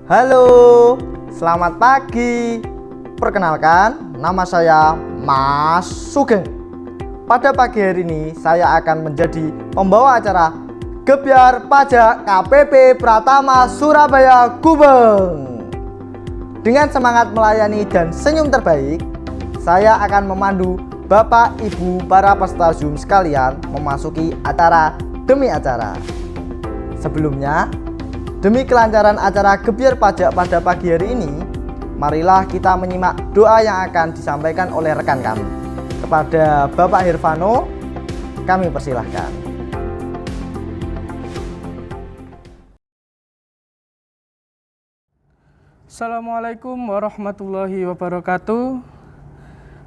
Halo, selamat pagi. Perkenalkan, nama saya Mas Sugeng. Pada pagi hari ini, saya akan menjadi pembawa acara Gebyar Pajak KPP Pratama Surabaya Gubeng. Dengan semangat melayani dan senyum terbaik, saya akan memandu Bapak Ibu para peserta Zoom sekalian memasuki acara demi acara. Sebelumnya, demi kelancaran acara Gebyar Pajak pada pagi hari ini, marilah kita menyimak doa yang akan disampaikan oleh rekan kami. Kepada Bapak Hirvano, kami persilahkan. Assalamualaikum warahmatullahi wabarakatuh.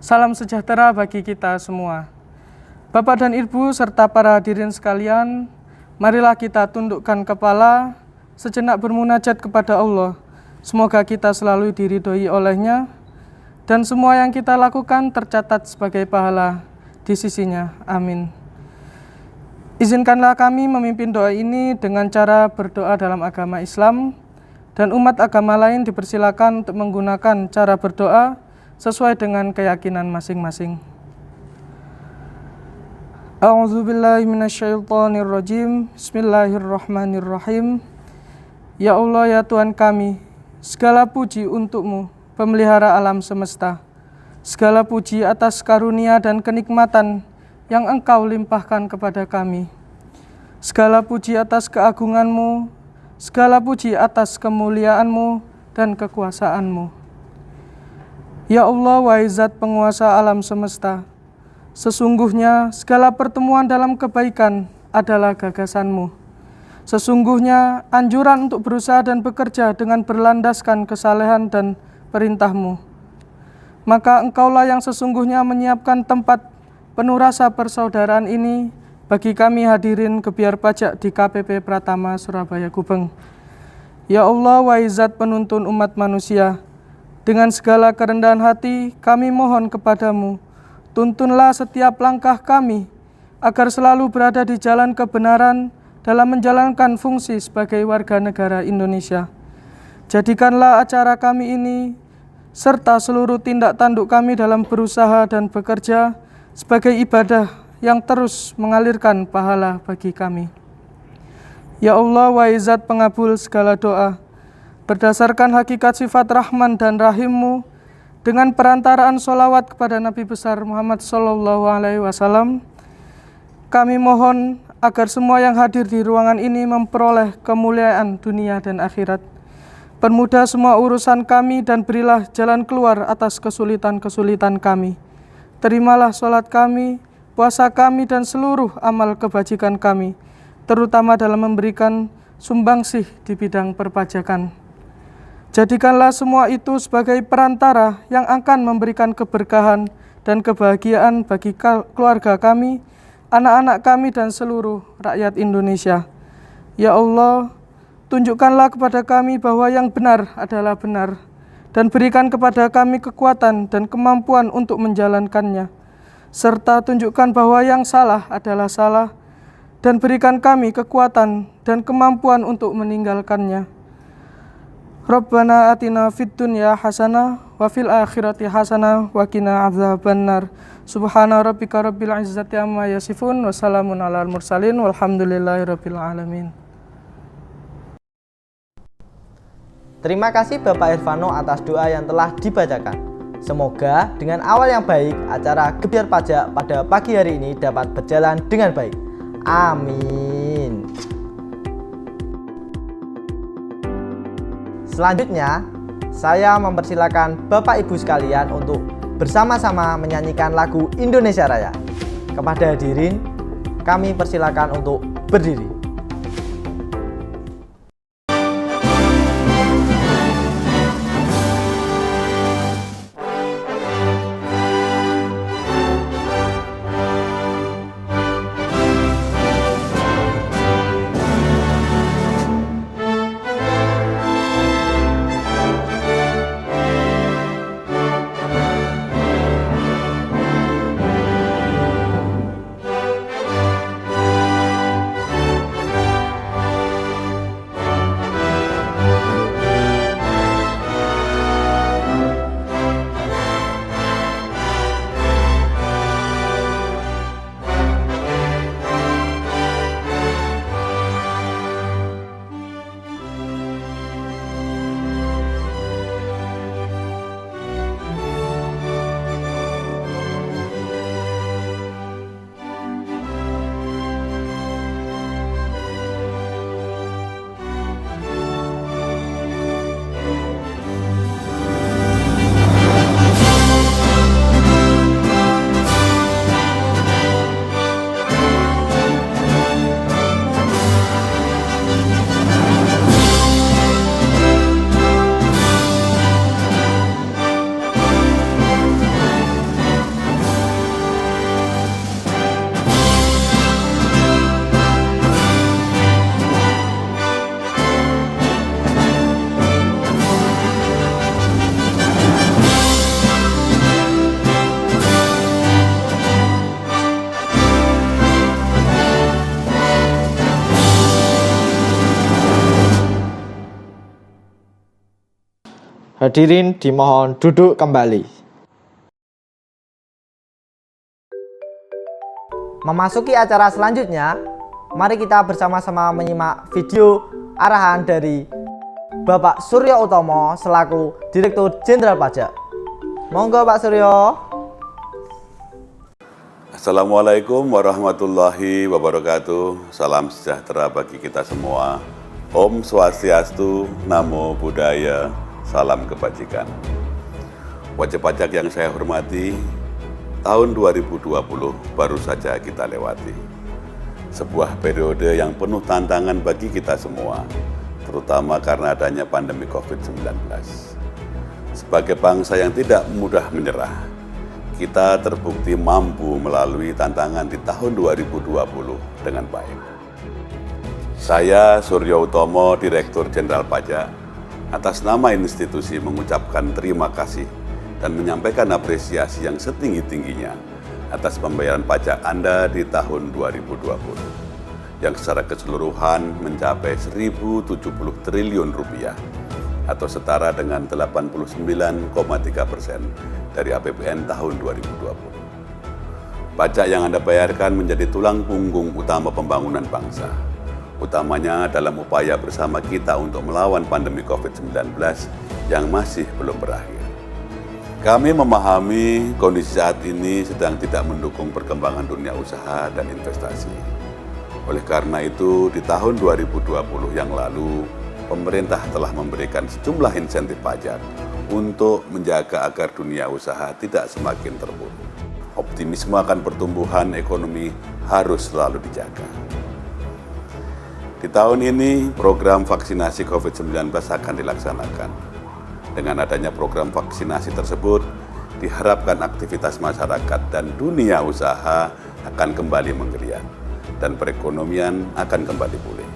Salam sejahtera bagi kita semua. Bapak dan Ibu serta para hadirin sekalian, marilah kita tundukkan kepala, sejenak bermunajat kepada Allah. Semoga kita selalu diridhoi olehnya, dan semua yang kita lakukan tercatat sebagai pahala di sisinya. Amin. Izinkanlah kami memimpin doa ini dengan cara berdoa dalam agama Islam, dan umat agama lain dipersilakan untuk menggunakan cara berdoa sesuai dengan keyakinan masing-masing. A'udzubillahi minasyaitonirrajim. Bismillahirrahmanirrahim. Ya Allah, ya Tuhan kami, segala puji untuk-Mu, pemelihara alam semesta. Segala puji atas karunia dan kenikmatan yang Engkau limpahkan kepada kami. Segala puji atas keagungan-Mu, segala puji atas kemuliaan-Mu dan kekuasaan-Mu. Ya Allah, wahai Zat penguasa alam semesta, sesungguhnya segala pertemuan dalam kebaikan adalah gagasan-Mu. Sesungguhnya anjuran untuk berusaha dan bekerja dengan berlandaskan kesalehan dan perintah-Mu. Maka Engkaulah yang sesungguhnya menyiapkan tempat penuh rasa persaudaraan ini bagi kami hadirin Gebyar Pajak di KPP Pratama Surabaya Gubeng. Ya Allah, wahai Zat penuntun umat manusia, dengan segala kerendahan hati kami mohon kepadamu, tuntunlah setiap langkah kami agar selalu berada di jalan kebenaran dalam menjalankan fungsi sebagai warga negara Indonesia. Jadikanlah acara kami ini serta seluruh tindak tanduk kami dalam berusaha dan bekerja sebagai ibadah yang terus mengalirkan pahala bagi kami. Ya Allah, wahai Zat pengabul segala doa, berdasarkan hakikat sifat Rahman dan Rahim-Mu, dengan perantaraan sholawat kepada Nabi besar Muhammad SAW, kami mohon agar semua yang hadir di ruangan ini memperoleh kemuliaan dunia dan akhirat. Permudah semua urusan kami dan berilah jalan keluar atas kesulitan-kesulitan kami. Terimalah sholat kami, puasa kami, dan seluruh amal kebajikan kami, terutama dalam memberikan sumbangsih di bidang perpajakan. Jadikanlah semua itu sebagai perantara yang akan memberikan keberkahan dan kebahagiaan bagi keluarga kami, anak-anak kami, dan seluruh rakyat Indonesia. Ya Allah, tunjukkanlah kepada kami bahwa yang benar adalah benar, dan berikan kepada kami kekuatan dan kemampuan untuk menjalankannya, serta tunjukkan bahwa yang salah adalah salah, dan berikan kami kekuatan dan kemampuan untuk meninggalkannya. Rabbana atina fid dunya hasanah wa fil akhirati hasanah wa qina adzabannar. Subhana rabbika rabbil izzati amma yasifun wa salamun alal mursalin walhamdulillahi rabbil alamin. Terima kasih Bapak Hirvano atas doa yang telah dibacakan. Semoga dengan awal yang baik, acara Gebyar Pajak pada pagi hari ini dapat berjalan dengan baik. Amin. Selanjutnya, saya mempersilakan Bapak Ibu sekalian untuk bersama-sama menyanyikan lagu Indonesia Raya. Kepada hadirin, kami persilakan untuk berdiri. Hadirin dimohon duduk kembali. Memasuki acara selanjutnya, mari kita bersama-sama menyimak video arahan dari Bapak Suryo Utomo selaku Direktur Jenderal Pajak. Monggo Pak Suryo. Assalamualaikum warahmatullahi wabarakatuh. Salam sejahtera bagi kita semua. Om Swastiastu, Namo Buddhaya, salam kebajikan. Wajib pajak yang saya hormati, tahun 2020 baru saja kita lewati. Sebuah periode yang penuh tantangan bagi kita semua, terutama karena adanya pandemi COVID-19. Sebagai bangsa yang tidak mudah menyerah, kita terbukti mampu melalui tantangan di tahun 2020 dengan baik. Saya Suryo Utomo, Direktur Jenderal Pajak, atas nama institusi mengucapkan terima kasih dan menyampaikan apresiasi yang setinggi-tingginya atas pembayaran pajak Anda di tahun 2020 yang secara keseluruhan mencapai 1.070 triliun rupiah atau setara dengan 89,3% dari APBN tahun 2020. Pajak yang Anda bayarkan menjadi tulang punggung utama pembangunan bangsa, utamanya dalam upaya bersama kita untuk melawan pandemi COVID-19 yang masih belum berakhir. Kami memahami kondisi saat ini sedang tidak mendukung perkembangan dunia usaha dan investasi. Oleh karena itu, di tahun 2020 yang lalu, pemerintah telah memberikan sejumlah insentif pajak untuk menjaga agar dunia usaha tidak semakin terpuruk. Optimisme akan pertumbuhan ekonomi harus selalu dijaga. Di tahun ini, program vaksinasi COVID-19 akan dilaksanakan. Dengan adanya program vaksinasi tersebut, diharapkan aktivitas masyarakat dan dunia usaha akan kembali menggeliat dan perekonomian akan kembali pulih.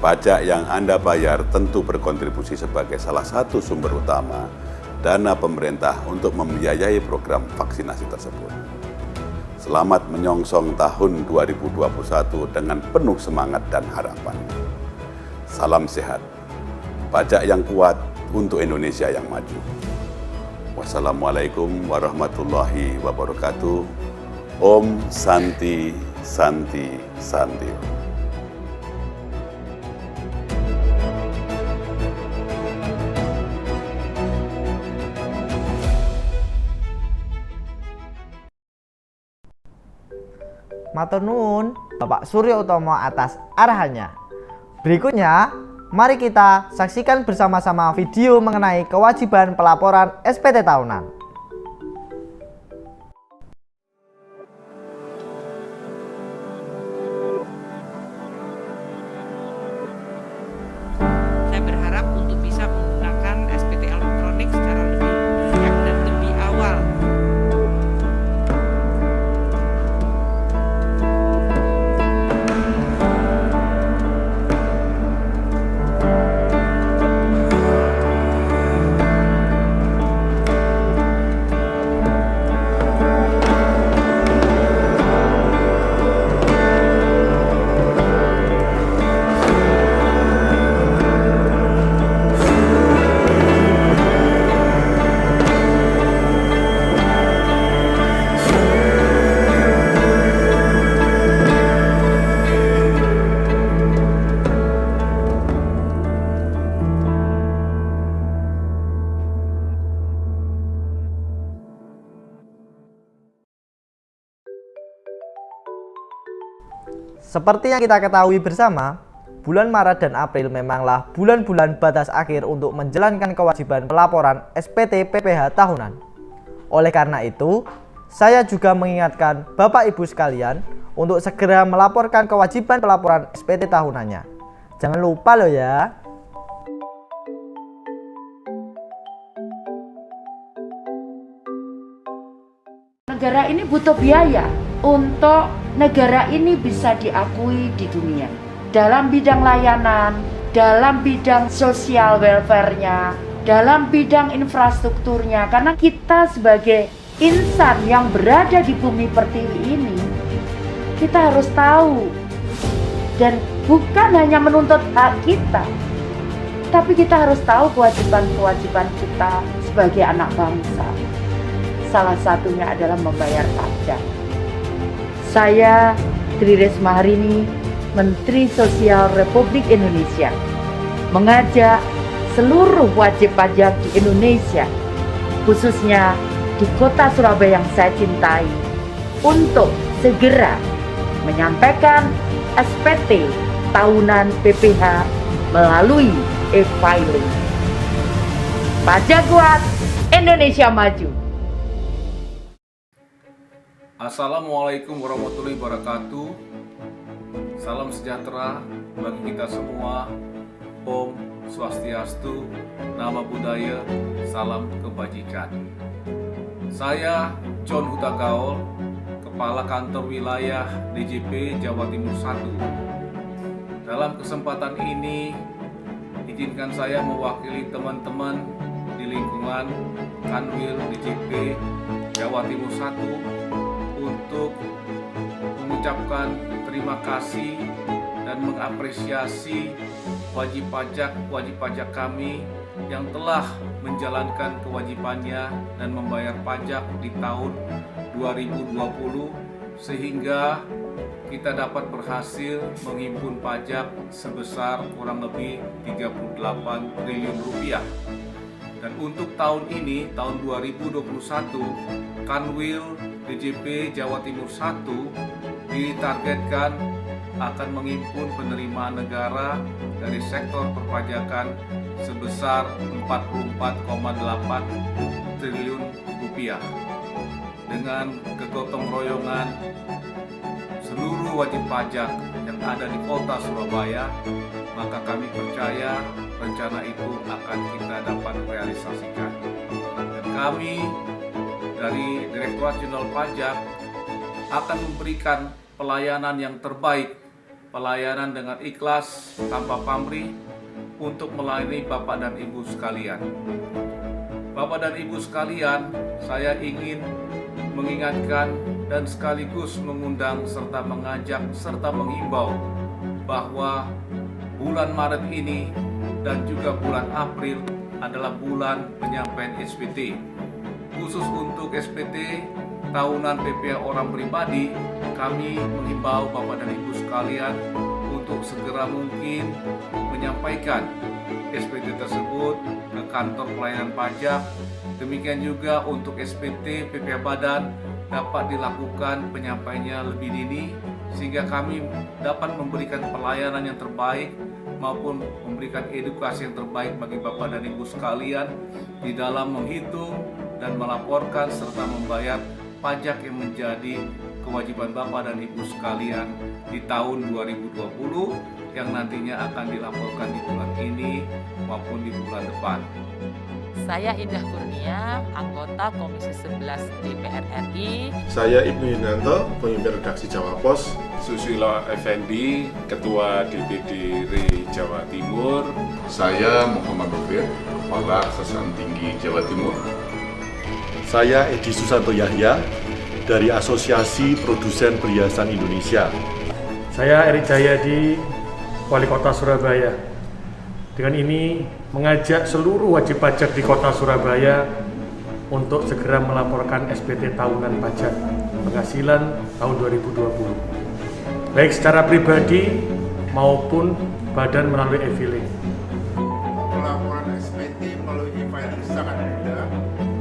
Pajak yang Anda bayar tentu berkontribusi sebagai salah satu sumber utama dana pemerintah untuk membiayai program vaksinasi tersebut. Selamat menyongsong tahun 2021 dengan penuh semangat dan harapan. Salam sehat, pajak yang kuat untuk Indonesia yang maju. Wassalamualaikum warahmatullahi wabarakatuh. Om Santi Santi Santi. Matur nuwun Bapak Suryo Utomo atas arahannya. Berikutnya, mari kita saksikan bersama-sama video mengenai kewajiban pelaporan SPT tahunan. Saya berharap untuk bisa menggunakan SPT elektronik secara lebih bijak dan lebih awal. Seperti yang kita ketahui bersama, bulan Maret dan April memanglah bulan-bulan batas akhir untuk menjalankan kewajiban pelaporan SPT PPh tahunan. Oleh karena itu, saya juga mengingatkan Bapak Ibu sekalian untuk segera melaporkan kewajiban pelaporan SPT tahunannya. Jangan lupa loh ya. Negara ini butuh biaya untuk negara ini bisa diakui di dunia dalam bidang layanan, dalam bidang sosial welfare-nya, dalam bidang infrastrukturnya. Karena kita sebagai insan yang berada di bumi pertiwi ini, kita harus tahu dan bukan hanya menuntut hak kita, Tapi kita harus tahu kewajiban-kewajiban kita sebagai anak bangsa. Salah satunya adalah membayar pajak. Saya, Tri Risma Harini, Menteri Sosial Republik Indonesia, mengajak seluruh wajib pajak di Indonesia, khususnya di kota Surabaya yang saya cintai, untuk segera menyampaikan SPT tahunan PPH melalui e-filing. Pajak kuat, Indonesia maju. Assalamualaikum warahmatullahi wabarakatuh. Salam sejahtera bagi kita semua. Om Swastiastu, Namo Buddhaya, salam kebajikan. Saya John Huta Gaul, Kepala Kantor Wilayah DJP Jawa Timur 1. Dalam kesempatan ini, izinkan saya mewakili teman-teman di lingkungan Kanwil DJP Jawa Timur 1 untuk mengucapkan terima kasih dan mengapresiasi wajib pajak kami yang telah menjalankan kewajibannya dan membayar pajak di tahun 2020 sehingga kita dapat berhasil menghimpun pajak sebesar kurang lebih 38 triliun rupiah. Dan untuk tahun ini, tahun 2021, Kanwil DJP Jawa Timur 1 ditargetkan akan menghimpun penerimaan negara dari sektor perpajakan sebesar 44,8 triliun rupiah. Dengan kegotong royongan seluruh wajib pajak yang ada di kota Surabaya, maka kami percaya rencana itu akan kita dapat realisasikan. Dan kami dari Direktorat Jenderal Pajak akan memberikan pelayanan yang terbaik, pelayanan dengan ikhlas tanpa pamrih untuk melayani Bapak dan Ibu sekalian. Bapak dan Ibu sekalian, saya ingin mengingatkan dan sekaligus mengundang serta mengajak serta menghimbau bahwa bulan Maret ini dan juga bulan April adalah bulan penyampaian SPT. Khusus untuk SPT tahunan PPH orang pribadi, kami menghimbau Bapak dan Ibu sekalian untuk segera mungkin menyampaikan SPT tersebut ke kantor pelayanan pajak. Demikian juga untuk SPT PPH Badan dapat dilakukan penyampaiannya lebih dini sehingga kami dapat memberikan pelayanan yang terbaik maupun memberikan edukasi yang terbaik bagi Bapak dan Ibu sekalian di dalam menghitung dan melaporkan serta membayar pajak yang menjadi kewajiban Bapak dan Ibu sekalian di tahun 2020 yang nantinya akan dilaporkan di bulan ini maupun di bulan depan. Saya Indah Kurnia, anggota Komisi 11 DPR RI. Saya Ibnu Yunanto, pemimpin redaksi Jawa Pos. Susilo Effendi, Ketua DPD RI Jawa Timur. Saya Muhammad Nufir, Kepala Kejaksaan Tinggi Jawa Timur. Saya Edi Susanto Yahya, dari Asosiasi Produsen Perhiasan Indonesia. Saya Eri Jayadi, Wali Kota Surabaya. Dengan ini mengajak seluruh wajib pajak di Kota Surabaya untuk segera melaporkan SPT tahunan pajak penghasilan tahun 2020, baik secara pribadi maupun badan melalui e-filing. Pelaporan SPT melalui e-filing sangat mudah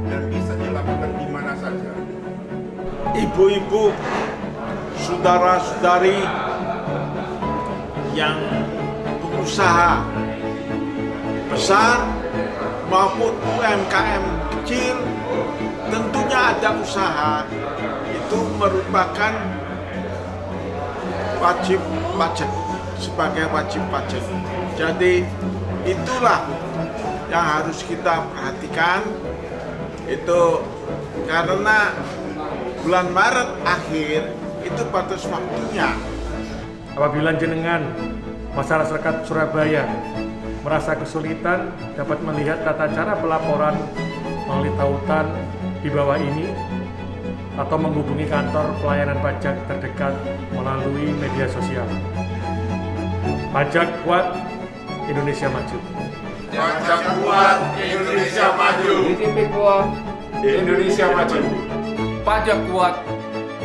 dan bisa dilakukan di mana saja. Ibu-ibu, saudara-saudari yang berusaha besar maupun UMKM kecil, tentunya ada usaha, itu merupakan wajib pajak, sebagai wajib pajak. Jadi itulah yang harus kita perhatikan, itu karena bulan Maret akhir itu batas waktunya. Apabila jenengan masyarakat Surabaya merasa kesulitan dapat melihat tata cara pelaporan melalui tautan di bawah ini atau menghubungi kantor pelayanan pajak terdekat melalui media sosial. Pajak kuat, Indonesia maju. Pajak kuat, Indonesia maju. DJP kuat, Indonesia maju. Pajak kuat,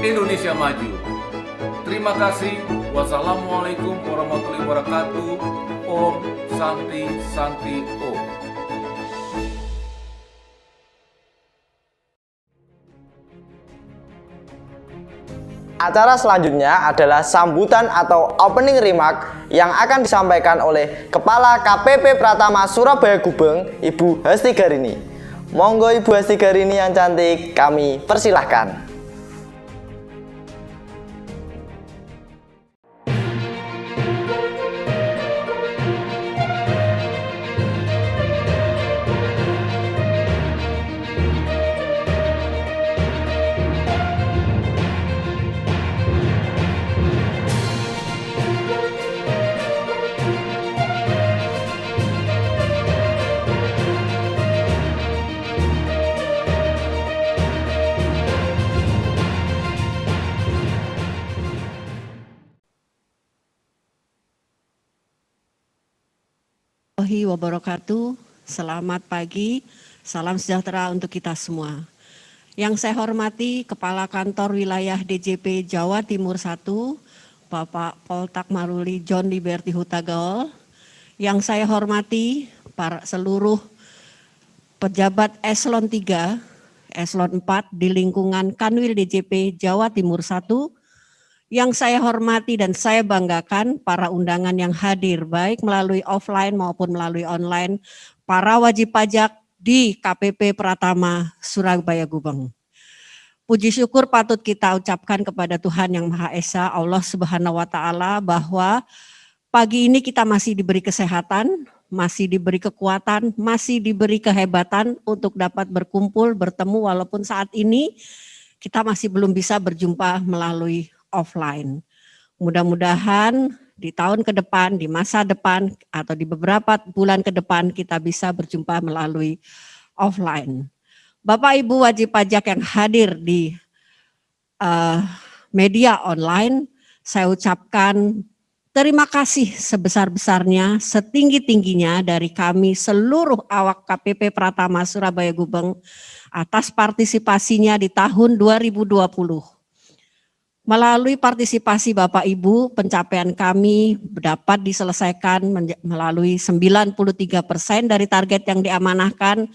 Indonesia maju. Terima kasih. Wassalamualaikum warahmatullahi wabarakatuh. Om Santi Santi Om. Acara selanjutnya adalah sambutan atau opening remark yang akan disampaikan oleh Kepala KPP Pratama Surabaya Gubeng, Ibu Hasti Garini. Monggo Ibu Hasti Garini yang cantik, kami persilahkan. Wabarakatuh. Selamat pagi, salam sejahtera untuk kita semua. Yang saya hormati Kepala Kantor Wilayah DJP Jawa Timur 1, Bapak Poltak Maruli John Liberty Hutagaol. Yang saya hormati para seluruh pejabat eselon 3, eselon 4 di lingkungan Kanwil DJP Jawa Timur 1. Yang saya hormati dan saya banggakan para undangan yang hadir baik melalui offline maupun melalui online, para wajib pajak di KPP Pratama Surabaya Gubeng. Puji syukur patut kita ucapkan kepada Tuhan Yang Maha Esa, Allah Subhanahu wa Ta'ala, bahwa pagi ini kita masih diberi kesehatan, masih diberi kekuatan, masih diberi kehebatan untuk dapat berkumpul, bertemu, walaupun saat ini kita masih belum bisa berjumpa melalui offline. Mudah-mudahan di tahun ke depan, di masa depan, atau di beberapa bulan ke depan kita bisa berjumpa melalui offline. Bapak Ibu wajib pajak yang hadir di media online, saya ucapkan terima kasih sebesar-besarnya, setinggi-tingginya dari kami seluruh awak KPP Pratama Surabaya Gubeng atas partisipasinya di tahun 2020. Melalui partisipasi Bapak Ibu, pencapaian kami dapat diselesaikan melalui 93% dari target yang diamanahkan,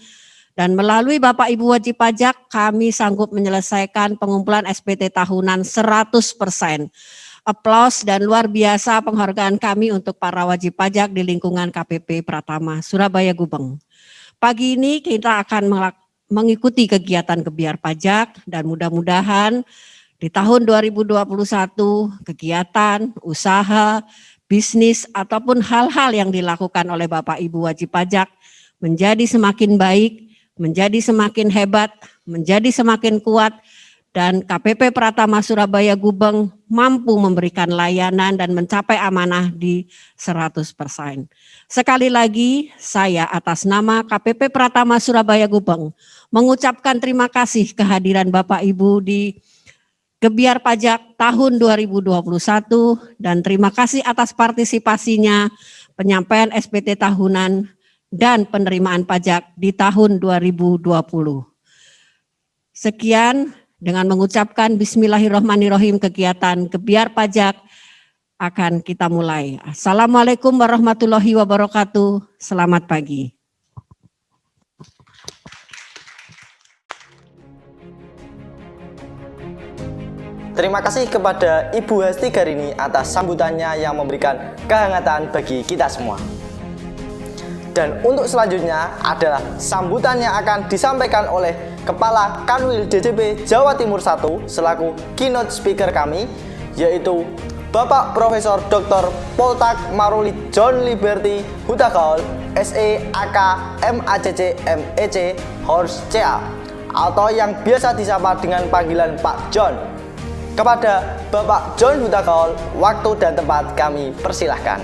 dan melalui Bapak Ibu wajib pajak kami sanggup menyelesaikan pengumpulan SPT tahunan 100%. Aplaus dan luar biasa penghargaan kami untuk para wajib pajak di lingkungan KPP Pratama Surabaya Gubeng. Pagi ini kita akan mengikuti kegiatan Gebiar Pajak, dan mudah-mudahan di tahun 2021, kegiatan, usaha, bisnis, ataupun hal-hal yang dilakukan oleh Bapak Ibu wajib pajak menjadi semakin baik, menjadi semakin hebat, menjadi semakin kuat, dan KPP Pratama Surabaya Gubeng mampu memberikan layanan dan mencapai amanah di 100%. Sekali lagi, saya atas nama KPP Pratama Surabaya Gubeng mengucapkan terima kasih kehadiran Bapak Ibu di Gebiar Pajak tahun 2021, dan terima kasih atas partisipasinya penyampaian SPT tahunan dan penerimaan pajak di tahun 2020. Sekian, dengan mengucapkan bismillahirrahmanirrahim, kegiatan Gebiar Pajak akan kita mulai. Assalamualaikum warahmatullahi wabarakatuh. Selamat pagi. Terima kasih kepada Ibu Hasti Garini atas sambutannya yang memberikan kehangatan bagi kita semua. Dan untuk selanjutnya adalah sambutan yang akan disampaikan oleh Kepala Kanwil DJP Jawa Timur 1 selaku keynote speaker kami, yaitu Bapak Profesor Dr. Poltak Maruli John Liberty Hutagaol, SE AK MACC MEC Hors CA, atau yang biasa disapa dengan panggilan Pak John. Kepada Bapak John Hutagaol, waktu dan tempat kami persilahkan.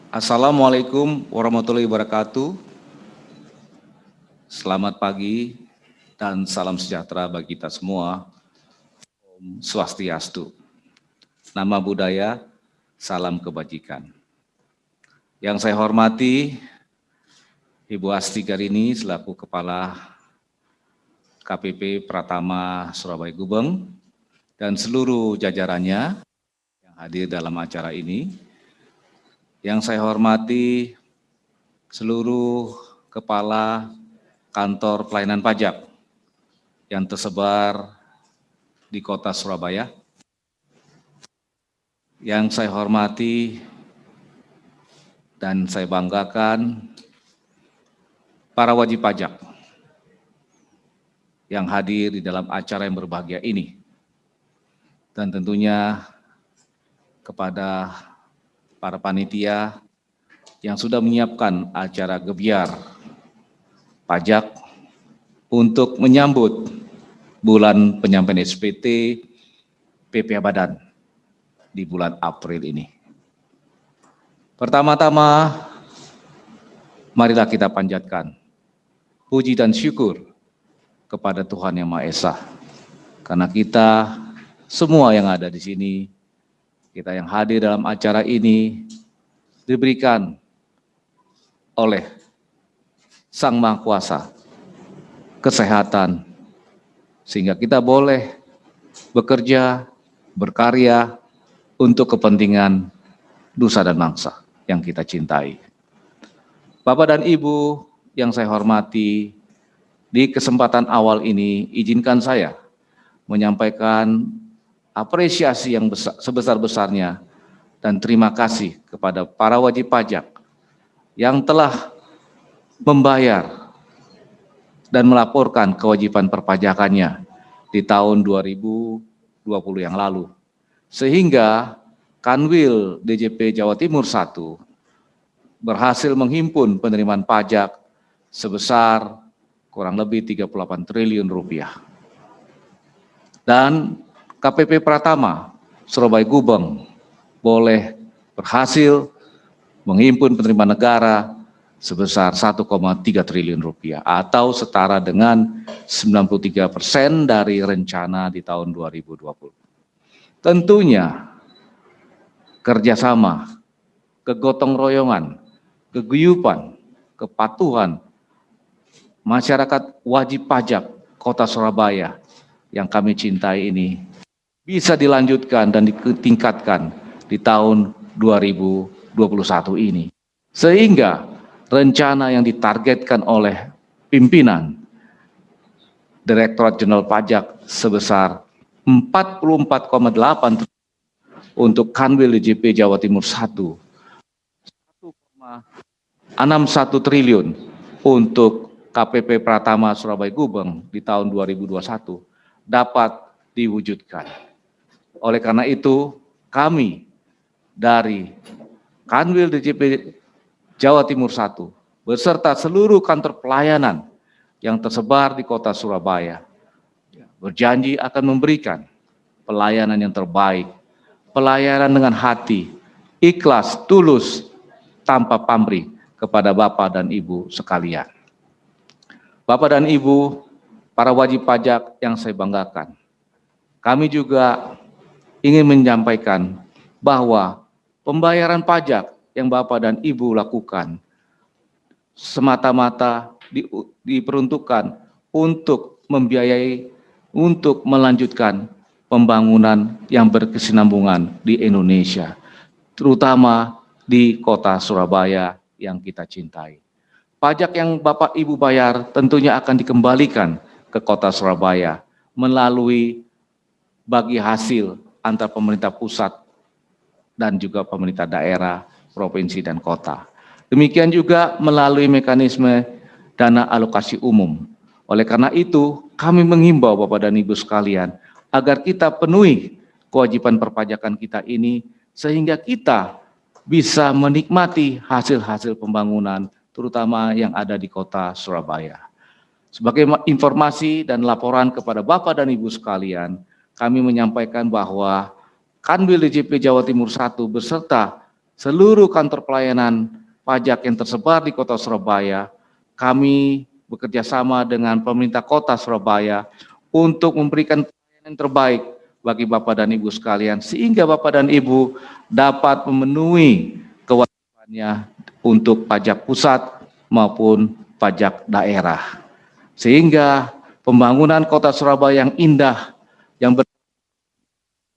Assalamualaikum warahmatullahi wabarakatuh. Selamat pagi dan salam sejahtera bagi kita semua. Om Swastiastu. Nama budaya, salam kebajikan. Yang saya hormati Ibu Asti Garini selaku Kepala KPP Pratama Surabaya Gubeng dan seluruh jajarannya yang hadir dalam acara ini. Yang saya hormati seluruh kepala kantor pelayanan pajak yang tersebar di kota Surabaya. Yang saya hormati dan saya banggakan para wajib pajak yang hadir di dalam acara yang berbahagia ini. Dan tentunya kepada para panitia yang sudah menyiapkan acara gebiar pajak untuk menyambut bulan penyampaian SPT PPh Badan di bulan April ini. Pertama-tama, marilah kita panjatkan puji dan syukur kepada Tuhan Yang Maha Esa, karena kita semua yang ada di sini, kita yang hadir dalam acara ini diberikan oleh Sang Maha Kuasa kesehatan, sehingga kita boleh bekerja, berkarya untuk kepentingan nusa dan bangsa yang kita cintai. Bapak dan Ibu yang saya hormati, di kesempatan awal ini izinkan saya menyampaikan apresiasi yang sebesar-besarnya dan terima kasih kepada para wajib pajak yang telah membayar dan melaporkan kewajiban perpajakannya di tahun 2020 yang lalu. Sehingga Kanwil DJP Jawa Timur 1 berhasil menghimpun penerimaan pajak sebesar kurang lebih 38 triliun rupiah. Dan KPP Pratama Surabaya Gubeng boleh berhasil menghimpun penerimaan negara sebesar 1,3 triliun rupiah atau setara dengan 93% dari rencana di tahun 2020. Tentunya kerjasama, kegotong royongan, keguyupan, kepatuhan masyarakat wajib pajak Kota Surabaya yang kami cintai ini bisa dilanjutkan dan ditingkatkan di tahun 2021 ini. Sehingga rencana yang ditargetkan oleh pimpinan Direktorat Jenderal Pajak sebesar 44,8 untuk Kanwil DJP Jawa Timur 1, 1,61 triliun untuk KPP Pratama Surabaya Gubeng di tahun 2021 dapat diwujudkan. Oleh karena itu, kami dari Kanwil DJP Jawa Timur 1 beserta seluruh kantor pelayanan yang tersebar di kota Surabaya berjanji akan memberikan pelayanan yang terbaik, pelayanan dengan hati, ikhlas, tulus, tanpa pamrih kepada Bapak dan Ibu sekalian. Bapak dan Ibu, para wajib pajak yang saya banggakan, kami juga ingin menyampaikan bahwa pembayaran pajak yang Bapak dan Ibu lakukan semata-mata diperuntukkan untuk membiayai, untuk melanjutkan pembangunan yang berkesinambungan di Indonesia, terutama di kota Surabaya yang kita cintai. Pajak yang Bapak Ibu bayar tentunya akan dikembalikan ke kota Surabaya melalui bagi hasil antar pemerintah pusat dan juga pemerintah daerah, provinsi, dan kota. Demikian juga melalui mekanisme dana alokasi umum. Oleh karena itu, kami menghimbau Bapak dan Ibu sekalian, agar kita penuhi kewajiban perpajakan kita ini, sehingga kita bisa menikmati hasil-hasil pembangunan, terutama yang ada di kota Surabaya. Sebagai informasi dan laporan kepada Bapak dan Ibu sekalian, kami menyampaikan bahwa Kanwil DJP Jawa Timur 1 beserta seluruh kantor pelayanan pajak yang tersebar di Kota Surabaya, kami bekerja sama dengan pemerintah Kota Surabaya untuk memberikan pelayanan yang terbaik bagi Bapak dan Ibu sekalian, sehingga Bapak dan Ibu dapat memenuhi kewajibannya untuk pajak pusat maupun pajak daerah. Sehingga pembangunan Kota Surabaya yang indah, yang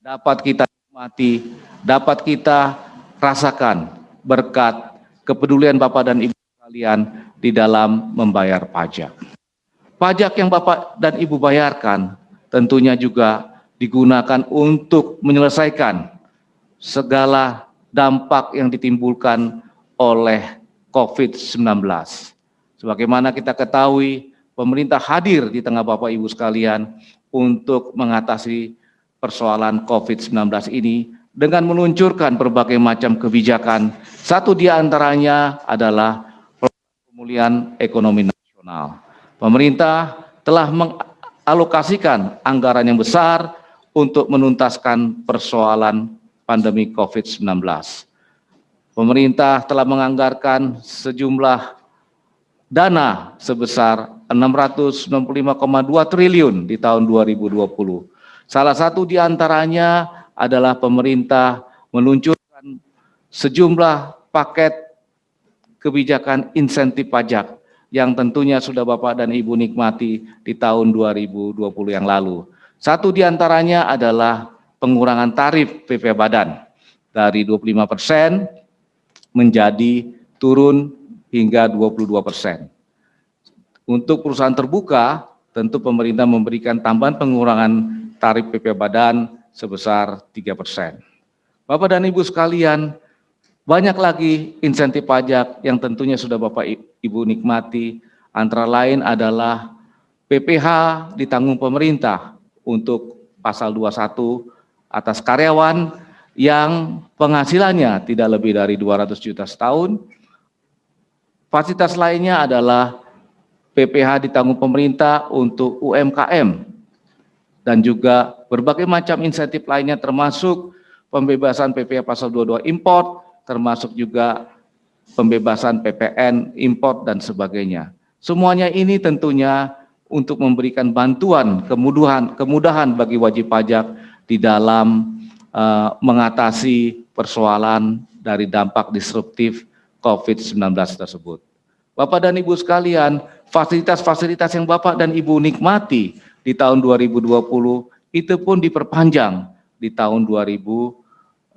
dapat kita nikmati, dapat kita rasakan berkat kepedulian Bapak dan Ibu sekalian di dalam membayar pajak. Pajak yang Bapak dan Ibu bayarkan tentunya juga digunakan untuk menyelesaikan segala dampak yang ditimbulkan oleh COVID-19. Sebagaimana kita ketahui, pemerintah hadir di tengah Bapak Ibu sekalian untuk mengatasi persoalan COVID-19 ini dengan meluncurkan berbagai macam kebijakan. Satu di antaranya adalah pemulihan ekonomi nasional. Pemerintah telah mengalokasikan anggaran yang besar untuk menuntaskan persoalan pandemi COVID-19. Pemerintah telah menganggarkan sejumlah dana sebesar 695,2 triliun di tahun 2020. Salah satu di antaranya adalah pemerintah meluncurkan sejumlah paket kebijakan insentif pajak yang tentunya sudah Bapak dan Ibu nikmati di tahun 2020 yang lalu. Satu di antaranya adalah pengurangan tarif PP Badan dari 25% menjadi turun hingga 22%. Untuk perusahaan terbuka, tentu pemerintah memberikan tambahan pengurangan tarif PP Badan sebesar 3%. Bapak dan Ibu sekalian, banyak lagi insentif pajak yang tentunya sudah Bapak Ibu nikmati, antara lain adalah PPh ditanggung pemerintah untuk pasal 21 atas karyawan yang penghasilannya tidak lebih dari 200 juta setahun. Fasilitas lainnya adalah PPh ditanggung pemerintah untuk UMKM dan juga berbagai macam insentif lainnya termasuk pembebasan PPh pasal 22 import, termasuk juga pembebasan PPN import dan sebagainya. Semuanya ini tentunya untuk memberikan bantuan, kemudahan bagi wajib pajak di dalam mengatasi persoalan dari dampak disruptif COVID-19 tersebut. Bapak dan Ibu sekalian, fasilitas-fasilitas yang Bapak dan Ibu nikmati di tahun 2020 itu pun diperpanjang di tahun 2021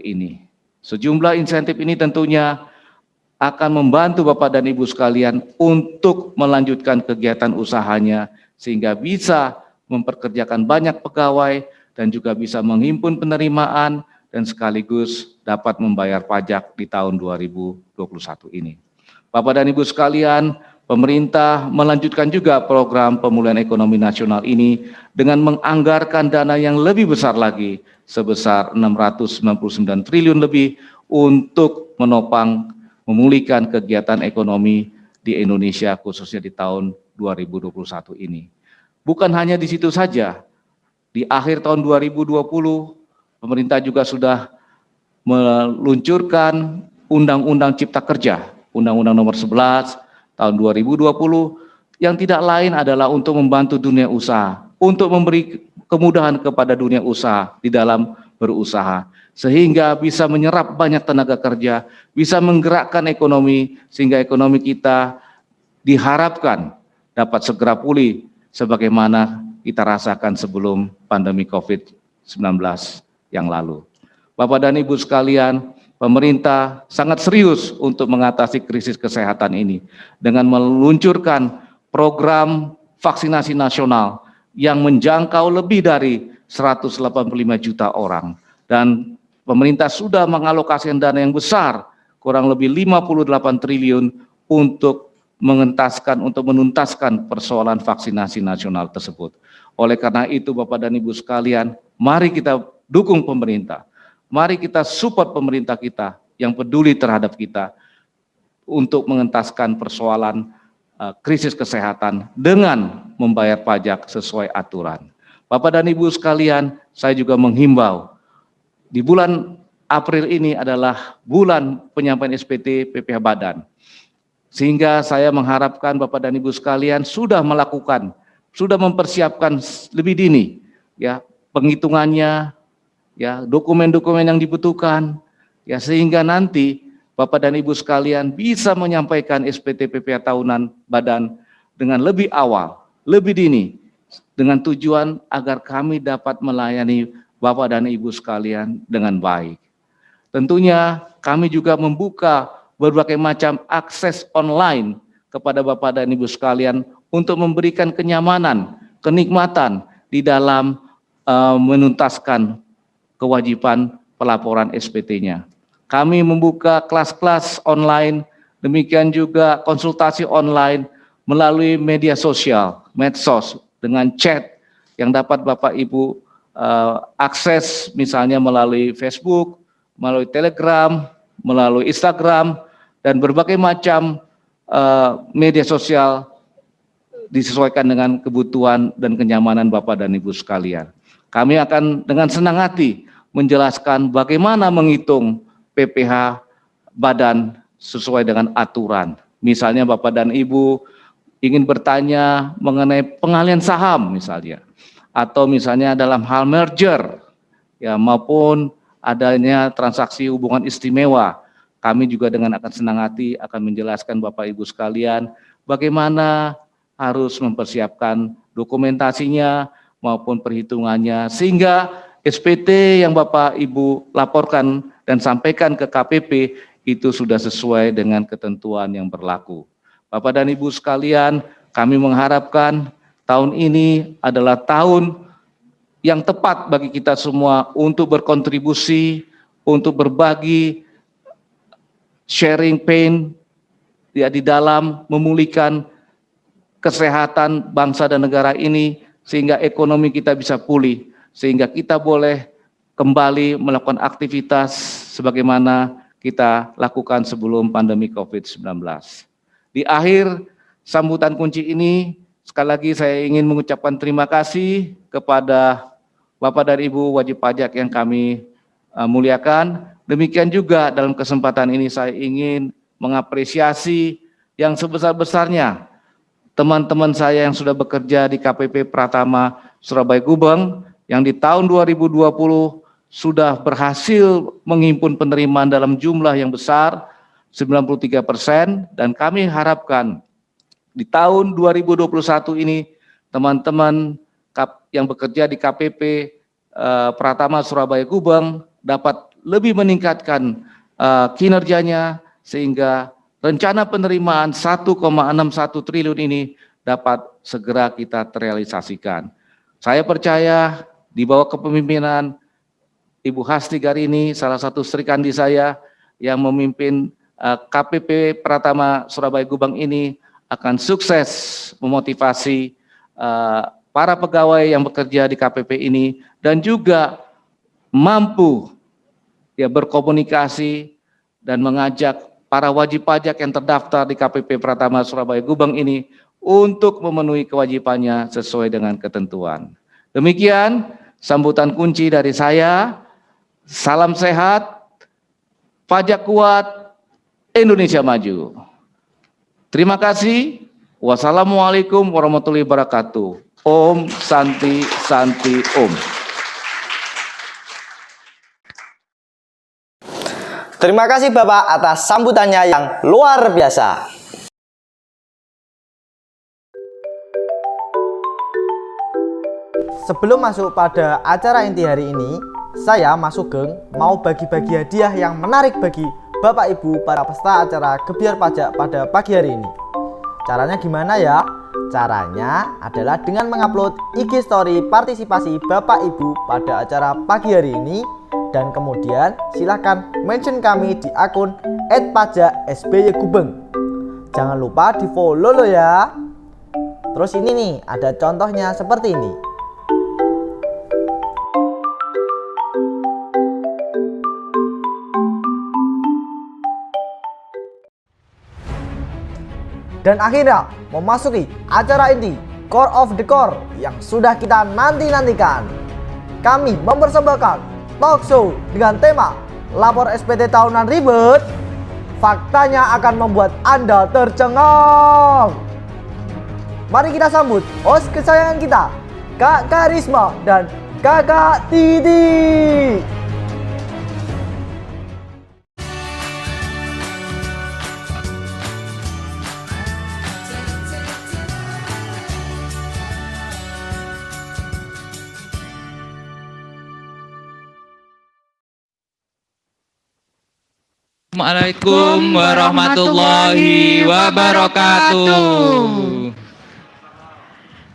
ini. Sejumlah insentif ini tentunya akan membantu Bapak dan Ibu sekalian untuk melanjutkan kegiatan usahanya sehingga bisa memperkerjakan banyak pegawai dan juga bisa menghimpun penerimaan dan sekaligus dapat membayar pajak di tahun 2021 ini. Bapak dan Ibu sekalian, pemerintah melanjutkan juga program pemulihan ekonomi nasional ini dengan menganggarkan dana yang lebih besar lagi sebesar 699 triliun lebih untuk menopang memulihkan kegiatan ekonomi di Indonesia khususnya di tahun 2021 ini. Bukan hanya di situ saja, di akhir tahun 2020 pemerintah juga sudah meluncurkan Undang-Undang Cipta Kerja, Undang-Undang Nomor 11 tahun 2020 yang tidak lain adalah untuk membantu dunia usaha, untuk memberi kemudahan kepada dunia usaha di dalam berusaha, sehingga bisa menyerap banyak tenaga kerja, bisa menggerakkan ekonomi, sehingga ekonomi kita diharapkan dapat segera pulih sebagaimana kita rasakan sebelum pandemi COVID-19 yang lalu. Bapak dan Ibu sekalian, pemerintah sangat serius untuk mengatasi krisis kesehatan ini dengan meluncurkan program vaksinasi nasional yang menjangkau lebih dari 185 juta orang. Dan pemerintah sudah mengalokasikan dana yang besar, kurang lebih 58 triliun untuk menuntaskan persoalan vaksinasi nasional tersebut. Oleh karena itu Bapak dan Ibu sekalian, mari kita dukung pemerintah. Mari kita support pemerintah kita yang peduli terhadap kita untuk mengentaskan persoalan krisis kesehatan dengan membayar pajak sesuai aturan. Bapak dan Ibu sekalian, saya juga menghimbau di bulan April ini adalah bulan penyampaian SPT PPh Badan. Sehingga saya mengharapkan Bapak dan Ibu sekalian sudah mempersiapkan lebih dini ya penghitungannya, ya dokumen-dokumen yang dibutuhkan, ya sehingga nanti Bapak dan Ibu sekalian bisa menyampaikan SPT PPh tahunan Badan dengan lebih awal, lebih dini, dengan tujuan agar kami dapat melayani Bapak dan Ibu sekalian dengan baik. Tentunya kami juga membuka berbagai macam akses online kepada Bapak dan Ibu sekalian untuk memberikan kenyamanan, kenikmatan di dalam menuntaskan kewajiban pelaporan SPT-nya. Kami membuka kelas-kelas online, demikian juga konsultasi online melalui media sosial, medsos, dengan chat yang dapat Bapak Ibu akses misalnya melalui Facebook, melalui Telegram, melalui Instagram, dan berbagai macam media sosial disesuaikan dengan kebutuhan dan kenyamanan Bapak dan Ibu sekalian. Kami akan dengan senang hati menjelaskan bagaimana menghitung PPh Badan sesuai dengan aturan. Misalnya Bapak dan Ibu ingin bertanya mengenai pengalihan saham misalnya, atau misalnya dalam hal merger, ya maupun adanya transaksi hubungan istimewa. Kami juga dengan akan senang hati akan menjelaskan Bapak Ibu sekalian bagaimana harus mempersiapkan dokumentasinya maupun perhitungannya, sehingga SPT yang Bapak Ibu laporkan dan sampaikan ke KPP itu sudah sesuai dengan ketentuan yang berlaku. Bapak dan Ibu sekalian, kami mengharapkan tahun ini adalah tahun yang tepat bagi kita semua untuk berkontribusi, untuk berbagi, sharing pain ya, di dalam memulihkan kesehatan bangsa dan negara ini, sehingga ekonomi kita bisa pulih, sehingga kita boleh kembali melakukan aktivitas sebagaimana kita lakukan sebelum pandemi COVID-19. Di akhir sambutan kunci ini, sekali lagi saya ingin mengucapkan terima kasih kepada Bapak dan Ibu wajib pajak yang kami muliakan. Demikian juga dalam kesempatan ini saya ingin mengapresiasi yang sebesar-besarnya teman-teman saya yang sudah bekerja di KPP Pratama Surabaya Gubeng, yang di tahun 2020 sudah berhasil menghimpun penerimaan dalam jumlah yang besar, 93%, dan kami harapkan di tahun 2021 ini teman-teman yang bekerja di KPP Pratama Surabaya Gubeng dapat lebih meningkatkan kinerjanya, sehingga rencana penerimaan 1,61 triliun ini dapat segera kita terrealisasikan. Saya percaya di bawah kepemimpinan Ibu Hasti Garini, salah satu Sri Kandi saya yang memimpin KPP Pratama Surabaya Gubeng ini, akan sukses memotivasi para pegawai yang bekerja di KPP ini, dan juga mampu ya berkomunikasi dan mengajak para wajib pajak yang terdaftar di KPP Pratama Surabaya Gubeng ini untuk memenuhi kewajibannya sesuai dengan ketentuan. Demikian sambutan kunci dari saya. Salam sehat, pajak kuat, Indonesia maju. Terima kasih. Wassalamualaikum warahmatullahi wabarakatuh. Om Santi Santi Om. Terima kasih Bapak atas sambutannya yang luar biasa. Sebelum masuk pada acara inti hari ini, saya Mas Sugeng mau bagi-bagi hadiah yang menarik bagi Bapak Ibu para peserta acara Gebyar Pajak pada pagi hari ini. Caranya gimana ya? Caranya adalah dengan mengupload IG story partisipasi Bapak Ibu pada acara pagi hari ini, dan kemudian silahkan mention kami di akun @pajaksbyGubeng. Jangan lupa di follow lo ya. Terus ini nih, ada contohnya seperti ini. Dan akhirnya memasuki acara inti Core of the Core yang sudah kita nanti-nantikan. Kami mempersembahkan talk show dengan tema lapor SPT tahunan ribet, faktanya akan membuat Anda tercengang. Mari kita sambut host kesayangan kita, Kak Karisma dan Kakak Titi. Assalamualaikum warahmatullahi wabarakatuh.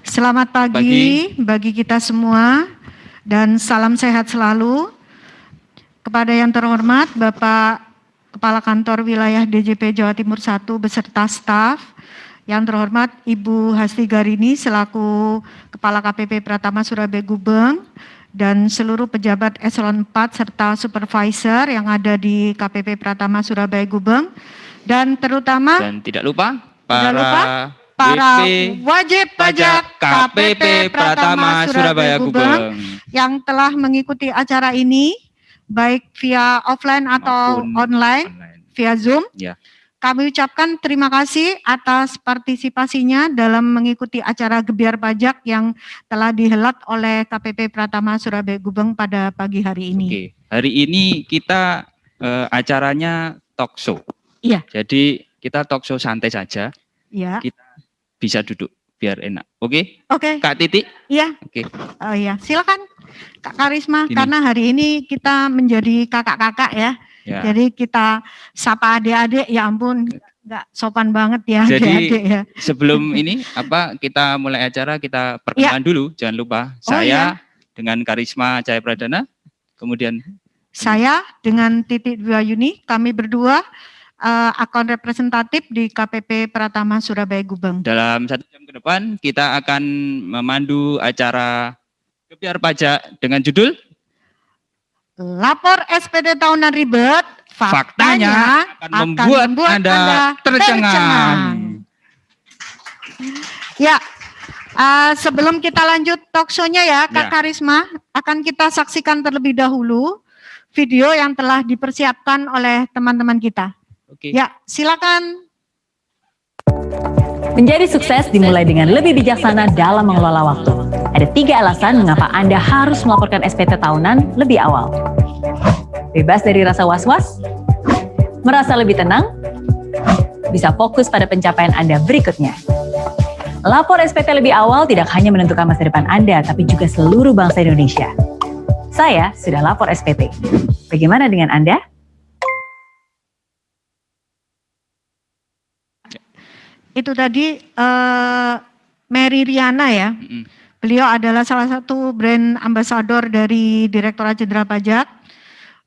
Selamat pagi bagi kita semua dan salam sehat selalu. Kepada yang terhormat Bapak Kepala Kantor Wilayah DJP Jawa Timur 1 beserta staf, yang terhormat Ibu Hasti Garini selaku Kepala KPP Pratama Surabaya Gubeng, dan seluruh pejabat eselon 4 serta supervisor yang ada di KPP Pratama Surabaya Gubeng, dan terutama Dan tidak lupa para wajib pajak KPP Pratama Surabaya Gubeng yang telah mengikuti acara ini baik via offline atau online via Zoom. Ya. Kami ucapkan terima kasih atas partisipasinya dalam mengikuti acara Gebyar Pajak yang telah dihelat oleh KPP Pratama Surabaya Gubeng pada pagi hari ini. Oke, hari ini kita acaranya talk show. Iya. Jadi kita talk show santai saja. Iya. Kita bisa duduk biar enak. Oke? Oke. Kak Titi? Iya. Oke. Oh iya, silakan Kak Karisma, Gini. karena hari ini kita menjadi kakak-kakak ya. Ya. Jadi kita sapa adik-adik, ya ampun, nggak sopan banget ya Jadi adik-adik ya. sebelum ini kita mulai acara kita perkenalan dulu. Jangan lupa saya dengan Karisma Cahaya Pradana, kemudian Saya dengan Titi Dwiayuni, kami berdua akun representatif di KPP Pratama Surabaya Gubeng. dalam 1 jam ke depan kita akan memandu acara Gebyar Pajak dengan judul Lapor SPT tahunan ribet, faktanya akan membuat Anda tercengang. Ya, sebelum kita lanjut talk show-nya ya, Kak Karisma, akan kita saksikan terlebih dahulu video yang telah dipersiapkan oleh teman-teman kita. Oke. Ya, silakan. Menjadi sukses dimulai dengan lebih bijaksana dalam mengelola waktu. Ada 3 alasan mengapa Anda harus melaporkan SPT tahunan lebih awal. Bebas dari rasa was-was, merasa lebih tenang, bisa fokus pada pencapaian Anda berikutnya. Lapor SPT lebih awal tidak hanya menentukan masa depan Anda, tapi juga seluruh bangsa Indonesia. Saya sudah lapor SPT. Bagaimana dengan Anda? Itu tadi Mary Riana ya. Beliau adalah salah satu brand ambassador dari Direktorat Jenderal Pajak.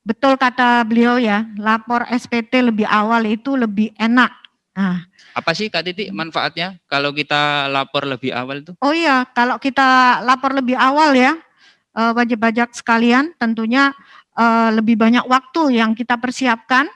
Betul kata beliau ya, lapor SPT lebih awal itu lebih enak. Nah, Apa sih Kak Titi manfaatnya kalau kita lapor lebih awal itu? oh iya, kalau kita lapor lebih awal ya, wajib pajak sekalian, tentunya lebih banyak waktu yang kita persiapkan.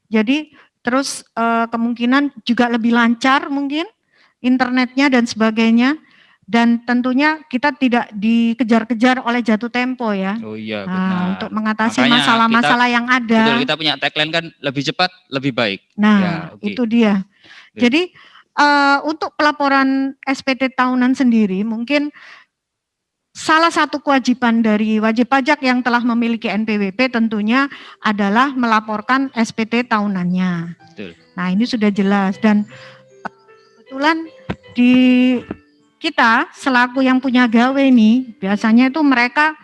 Jadi terus kemungkinan juga lebih lancar mungkin internetnya dan sebagainya. Dan tentunya kita tidak dikejar-kejar oleh jatuh tempo ya. Oh iya, Nah, benar. untuk mengatasi Makanya masalah-masalah yang ada. Betul, kita punya tagline kan lebih cepat, lebih baik. Nah, Ya, oke. itu dia. Jadi untuk pelaporan SPT tahunan sendiri mungkin salah satu kewajiban dari wajib pajak yang telah memiliki NPWP tentunya adalah melaporkan SPT tahunannya. Betul. Nah, ini sudah jelas dan kebetulan di kita selaku yang punya gawe nih biasanya itu mereka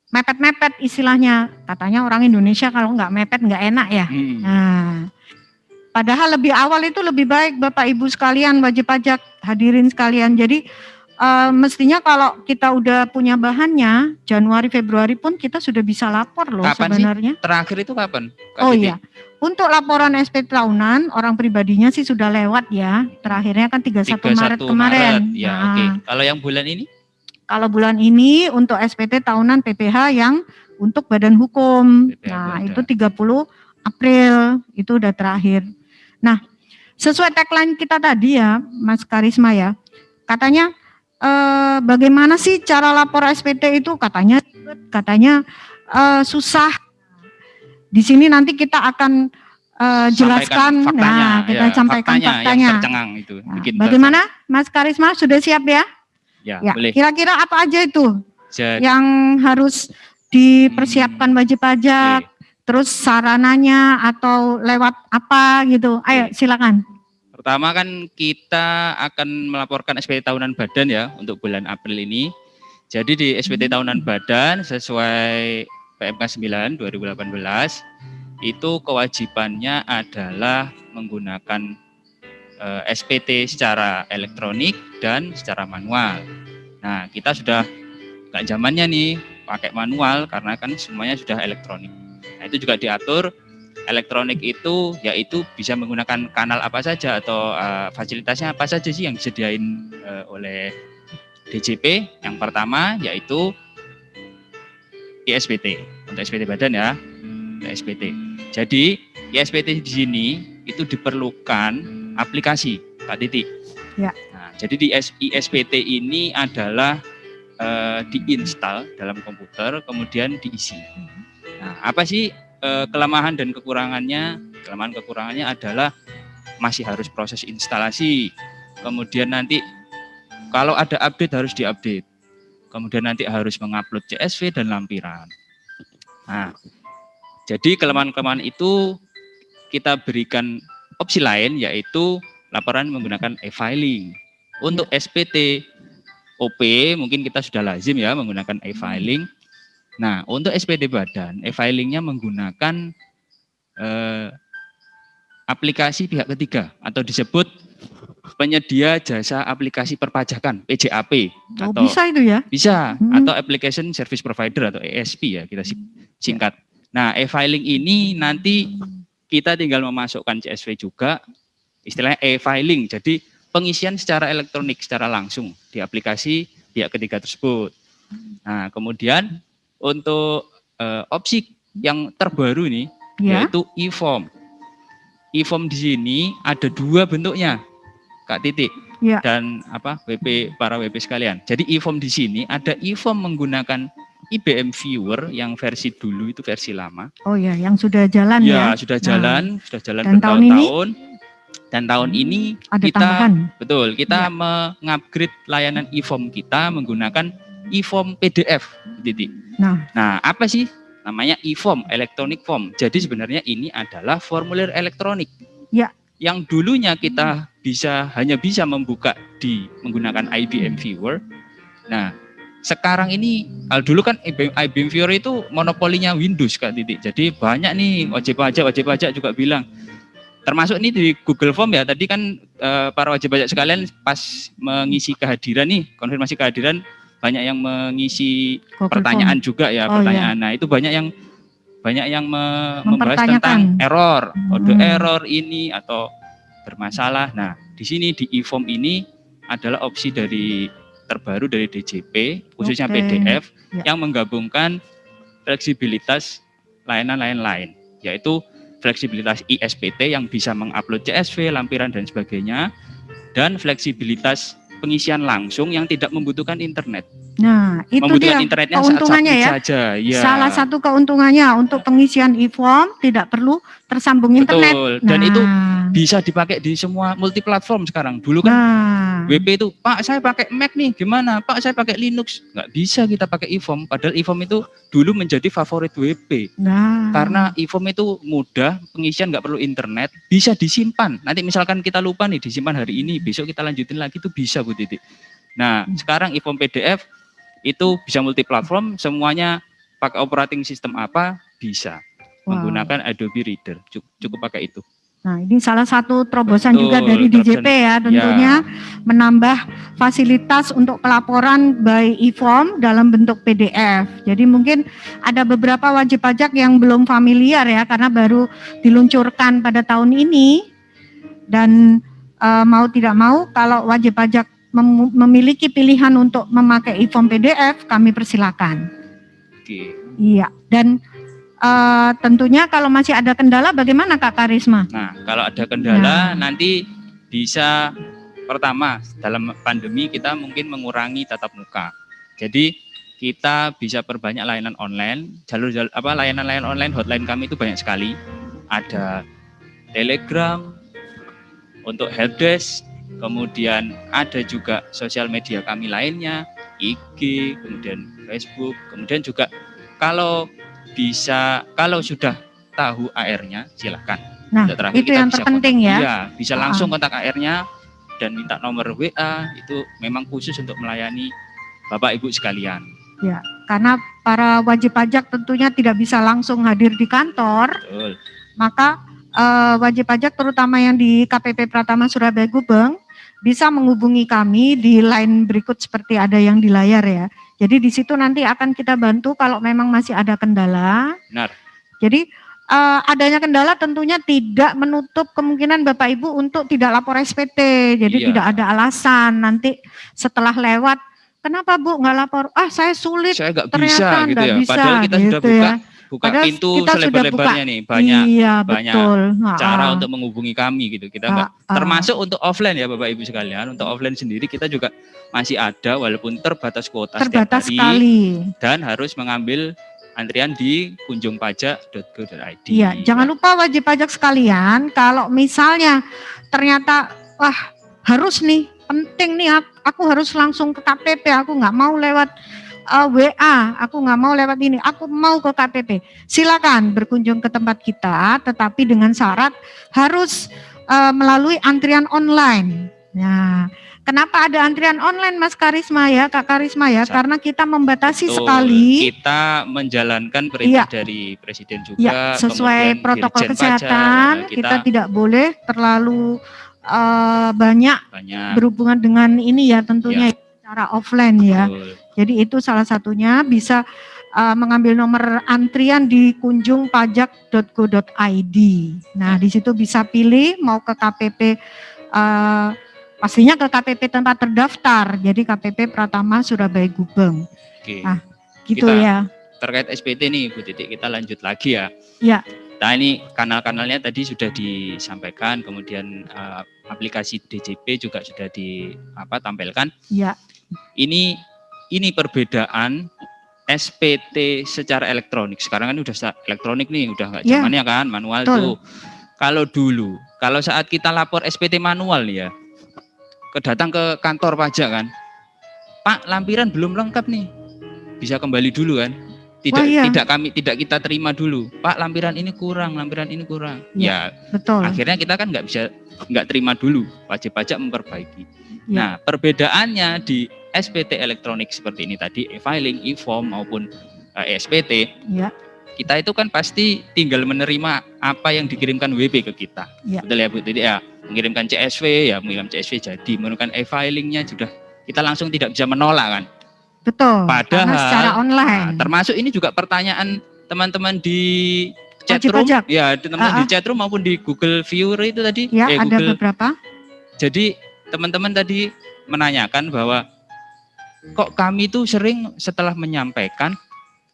mepet-mepet istilahnya. Katanya orang Indonesia kalau nggak mepet nggak enak ya. Nah, padahal lebih awal itu lebih baik Bapak Ibu sekalian wajib pajak hadirin sekalian. Jadi mestinya kalau kita udah punya bahannya Januari Februari pun kita sudah bisa lapor loh Kapan sebenarnya. sih? Terakhir itu kapan? Kak Oh Titi? iya. Untuk laporan SPT tahunan orang pribadinya sih sudah lewat ya. Terakhirnya kan 31 Maret 31 kemarin. Maret. Ya, Nah, oke. Kalau yang bulan ini? Kalau bulan ini untuk SPT tahunan PPH yang untuk badan hukum. Nah, itu 30 April itu udah terakhir. Nah, sesuai tagline kita tadi ya, Mas Karisma ya. Katanya bagaimana sih cara lapor SPT itu katanya susah. di sini nanti kita akan jelaskan, faktanya, kita sampaikan faktanya. Yang tercengang itu. Nah, bagaimana, Mas Karisma, sudah siap ya? Ya, boleh. Kira-kira apa aja itu Jadi, yang harus dipersiapkan wajib pajak, terus sarananya atau lewat apa gitu? Ayo, silakan. pertama kan kita akan melaporkan SPT tahunan badan ya untuk bulan April ini. Jadi di SPT tahunan badan sesuai PMK 9 2018 itu kewajibannya adalah menggunakan SPT secara elektronik dan secara manual. Nah, kita sudah nggak zamannya nih pakai manual karena kan semuanya sudah elektronik. Nah, itu juga diatur elektronik itu yaitu bisa menggunakan kanal apa saja atau fasilitasnya apa saja sih yang disediain oleh DJP. Yang pertama yaitu ISPT untuk SPT badan ya, SPT. Jadi ISPT di sini itu diperlukan aplikasi, Kak Titi. Ya. Nah, jadi di ISPT ini adalah diinstal dalam komputer kemudian diisi. Nah, apa sih kelemahan dan kekurangannya? Kelemahan kekurangannya adalah masih harus proses instalasi. Kemudian nanti kalau ada update harus diupdate. Kemudian nanti harus mengupload CSV dan lampiran. Nah, jadi kelemahan-kelemahan itu kita berikan opsi lain yaitu laporan menggunakan e-filing. Untuk SPT OP mungkin kita sudah lazim ya menggunakan e-filing. Nah, untuk SPT badan e-filingnya menggunakan aplikasi pihak ketiga atau disebut penyedia jasa aplikasi perpajakan (PJAP). Oh, atau bisa itu ya? Bisa, atau Application Service Provider atau ASP ya kita singkat. Nah, e-filing ini nanti kita tinggal memasukkan CSV juga, istilahnya e-filing. Jadi pengisian secara elektronik, secara langsung di aplikasi pihak ketiga tersebut. Nah, kemudian untuk opsi yang terbaru ini yaitu e-form. E-form di sini ada dua bentuknya, Kak Titi dan para WP sekalian. Jadi e-form di sini ada e-form menggunakan IBM Viewer yang versi dulu itu versi lama. Oh ya, yang sudah jalan ya? Ya, sudah jalan Dan bertahun-tahun. Dan tahun ini ada kita tambahan. kita mengupgrade layanan e-form kita menggunakan e-form PDF, Titi. Nah, apa sih namanya e-form, electronic form? Jadi sebenarnya ini adalah formulir elektronik. Ya. Yang dulunya kita hanya bisa membuka menggunakan IBM Viewer. Nah, sekarang ini, dulu kan IBM Viewer itu monopolinya Windows, Kak Titi. Jadi banyak nih wajib pajak juga bilang, termasuk ini di Google Form ya. Tadi kan para wajib pajak sekalian pas mengisi kehadiran nih, konfirmasi kehadiran, banyak yang mengisi pertanyaan juga ya, pertanyaan. Nah, itu banyak yang membahas tentang error, kode error ini atau bermasalah. Nah, di sini di e-form ini adalah opsi terbaru dari DJP, khususnya PDF, yang menggabungkan fleksibilitas layanan lain, yaitu fleksibilitas ISPT yang bisa mengupload CSV, lampiran dan sebagainya, dan fleksibilitas pengisian langsung yang tidak membutuhkan internet. Nah, itu dia keuntungannya ya. Saja, ya. Salah satu keuntungannya untuk pengisian e-form tidak perlu tersambung internet. Betul. Dan itu bisa dipakai di semua multiplatform sekarang. Dulu kan WP itu, Pak saya pakai Mac nih, gimana? Pak saya pakai Linux. Nggak bisa kita pakai e-form. Padahal e-form itu dulu menjadi favorit WP. Karena e-form itu mudah, pengisian nggak perlu internet, bisa disimpan. Nanti misalkan kita lupa nih, disimpan hari ini, besok kita lanjutin lagi, itu bisa Bu Titi. Nah, sekarang e-form PDF itu bisa multiplatform, semuanya pakai operating system apa, bisa. Menggunakan Adobe Reader, cukup pakai itu. Nah, ini salah satu terobosan juga dari DJP ya, tentunya menambah fasilitas untuk pelaporan by e-form dalam bentuk PDF. Jadi mungkin ada beberapa wajib pajak yang belum familiar ya, karena baru diluncurkan pada tahun ini. Dan mau tidak mau, kalau wajib pajak memiliki pilihan untuk memakai e-form PDF, kami persilakan. Oke. Iya, dan tentunya kalau masih ada kendala bagaimana Kak Karisma? Nah, kalau ada kendala nanti bisa, pertama dalam pandemi kita mungkin mengurangi tatap muka. Jadi kita bisa perbanyak layanan online. Layanan-layanan online hotline kami itu banyak sekali. Ada Telegram untuk helpdesk, kemudian ada juga sosial media kami lainnya, IG, kemudian Facebook, kemudian juga kalau sudah tahu AR-nya silahkan. Nah, itu yang terpenting ya. Iya, bisa langsung kontak AR-nya dan minta nomor WA, itu memang khusus untuk melayani Bapak Ibu sekalian. Ya, karena para wajib pajak tentunya tidak bisa langsung hadir di kantor. Betul. Maka wajib pajak terutama yang di KPP Pratama Surabaya Gubeng bisa menghubungi kami di line berikut seperti ada yang di layar ya. Jadi di situ nanti akan kita bantu kalau memang masih ada kendala. Benar. Jadi adanya kendala tentunya tidak menutup kemungkinan Bapak Ibu untuk tidak lapor SPT. Jadi Iya. tidak ada alasan nanti setelah lewat, kenapa Bu nggak lapor? Ah saya sulit, Saya nggak bisa ternyata gitu nggak ya. bisa. Padahal kita sudah gitu ya. buka Padahal pintu kita sudah selebar-lebarnya buka. nih, banyak Iya, banyak betul. cara untuk menghubungi kami gitu. Kita nggak Ha-ha. termasuk untuk offline ya Bapak Ibu sekalian. Untuk offline sendiri kita juga masih ada walaupun terbatas kuota Terbatas setiap hari sekali. dan harus mengambil antrian di kunjungpajak.go.id. Iya, jangan lupa wajib pajak sekalian, kalau misalnya ternyata wah harus nih, penting nih, aku harus langsung ke KPP, aku nggak mau lewat WA, aku nggak mau lewat ini, aku mau ke KPP. Silakan berkunjung ke tempat kita, tetapi dengan syarat harus melalui antrian online. Nah, kenapa ada antrian online Mas Karisma ya, Kak Karisma ya? Karena kita membatasi Betul. sekali. Kita menjalankan perintah Iya. dari Presiden juga, Ya, sesuai kemudian protokol Dirjen kesehatan, Pajak, kita tidak boleh terlalu banyak berhubungan dengan ini ya tentunya secara offline ya. Betul. Jadi itu salah satunya bisa mengambil nomor antrian di kunjungpajak.go.id. Nah, di situ bisa pilih mau ke KPP pastinya ke KPP tempat terdaftar. Jadi KPP Pratama Surabaya Gubeng. Oke. Nah, gitu Kita ya. terkait SPT nih Bu Titik, kita lanjut lagi ya. Ya. Nah ini kanal-kanalnya tadi sudah disampaikan, kemudian aplikasi DJP juga sudah ditampilkan. Ya. Ini perbedaan SPT secara elektronik. Sekarang kan udah elektronik nih, udah nggak Ya. zamannya kan manual Betul. tuh. Kalau saat kita lapor SPT manual nih ya, datang ke kantor pajak kan, Pak lampiran belum lengkap nih, bisa kembali dulu kan. Wah, iya. Tidak kita terima dulu, Pak lampiran ini kurang. Ya, Ya, betul. akhirnya kita kan nggak terima dulu, wajib pajak memperbaiki. Ya. Nah, perbedaannya di SPT elektronik seperti ini tadi, e-filing, e-form maupun SPT, Ya. kita itu kan pasti tinggal menerima apa yang dikirimkan WP ke kita. Ya. Betul ya Bu? Jadi ya mengirimkan CSV, ya mengirim CSV jadi, menurunkan e-filingnya sudah kita langsung tidak bisa menolak kan. Betul. Padahal Karena secara online. termasuk ini juga pertanyaan teman-teman di Wajib chatroom, pajak. ya teman-teman di chatroom maupun di Google Viewer itu tadi. Ya, ada Google. beberapa. Jadi teman-teman tadi menanyakan bahwa kok kami tuh sering setelah menyampaikan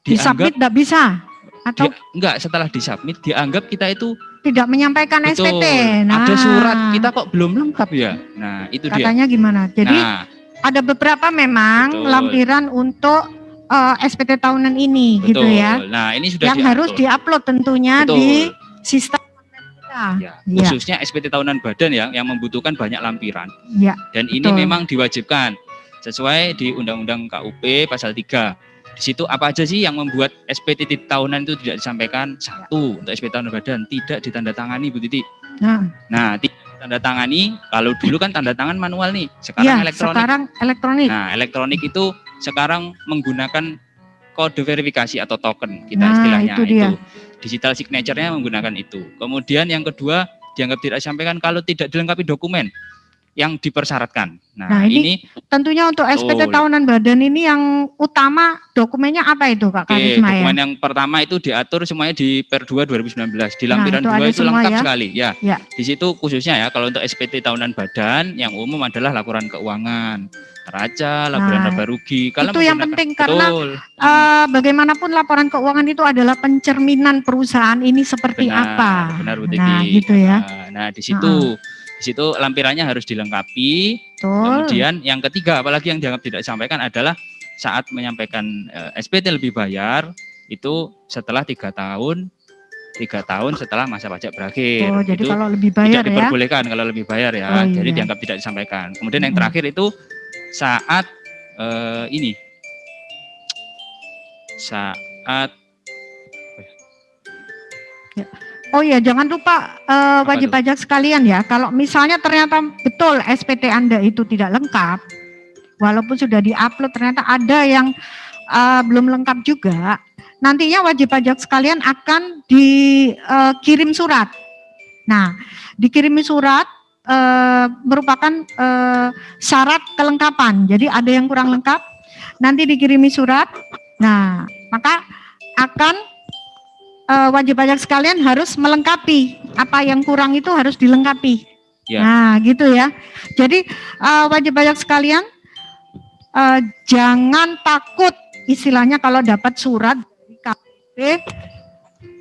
Disubmit tidak bisa atau enggak, setelah disubmit dianggap kita itu tidak menyampaikan betul, SPT. Nah, ada surat kita kok belum lengkap ya. Nah, itu katanya dia. gimana? Jadi Nah, ada beberapa memang betul. lampiran untuk SPT tahunan ini gitu betul. ya. Nah, ini sudah Yang harus diupload tentunya Betul. di sistem kita. Ya, Ya. khususnya SPT tahunan badan ya yang membutuhkan banyak lampiran. Ya, Dan ini betul. memang diwajibkan sesuai di Undang-Undang KUP pasal 3. Di situ apa aja sih yang membuat SPT tahunan itu tidak disampaikan? Satu, untuk SPT tahunan badan tidak ditandatangani Bu Titi. Nah, tidak ditandatangani, kalau dulu kan tanda tangan manual nih, sekarang Ya, elektronik. sekarang elektronik. Nah, elektronik itu sekarang menggunakan kode verifikasi atau token kita Nah, istilahnya itu dia. Digital signature-nya menggunakan itu. Kemudian yang kedua dianggap tidak disampaikan kalau tidak dilengkapi dokumen yang dipersyaratkan. Nah, ini tentunya untuk SPT Betul. tahunan badan ini yang utama dokumennya apa itu Kak Oke, Karisma ya? dokumen yang pertama itu diatur semuanya di Per2 2019. Di lampiran itu 2 ada itu semua lengkap ya? sekali. Ya. Ya. Di situ khususnya ya kalau untuk SPT tahunan badan yang umum adalah laporan keuangan, neraca, laporan Nah, laba rugi. Kalau itu yang menggunakan- penting karena Betul. bagaimanapun laporan keuangan itu adalah pencerminan perusahaan ini seperti apa. Benar Bu Titi. Nah, gitu ya. Nah, di situ lampirannya harus dilengkapi. Betul. Kemudian yang ketiga, apalagi yang dianggap tidak disampaikan adalah saat menyampaikan SPT lebih bayar itu setelah 3 tahun setelah masa pajak berakhir. Oh, jadi itu kalau lebih bayar tidak diperbolehkan kalau lebih bayar ya. Oh, iya. Jadi dianggap tidak disampaikan. Kemudian yang terakhir itu saat Oh ya, jangan lupa wajib pajak sekalian ya. Kalau misalnya ternyata betul SPT Anda itu tidak lengkap, walaupun sudah diupload ternyata ada yang belum lengkap juga, nantinya wajib pajak sekalian akan dikirim surat. Nah, dikirimi surat merupakan syarat kelengkapan. Jadi ada yang kurang lengkap, nanti dikirimi surat. Nah, maka akan wajib pajak sekalian harus melengkapi apa yang kurang itu harus dilengkapi. Ya. Nah, gitu ya. Jadi wajib pajak sekalian jangan takut istilahnya kalau dapat surat dari KPP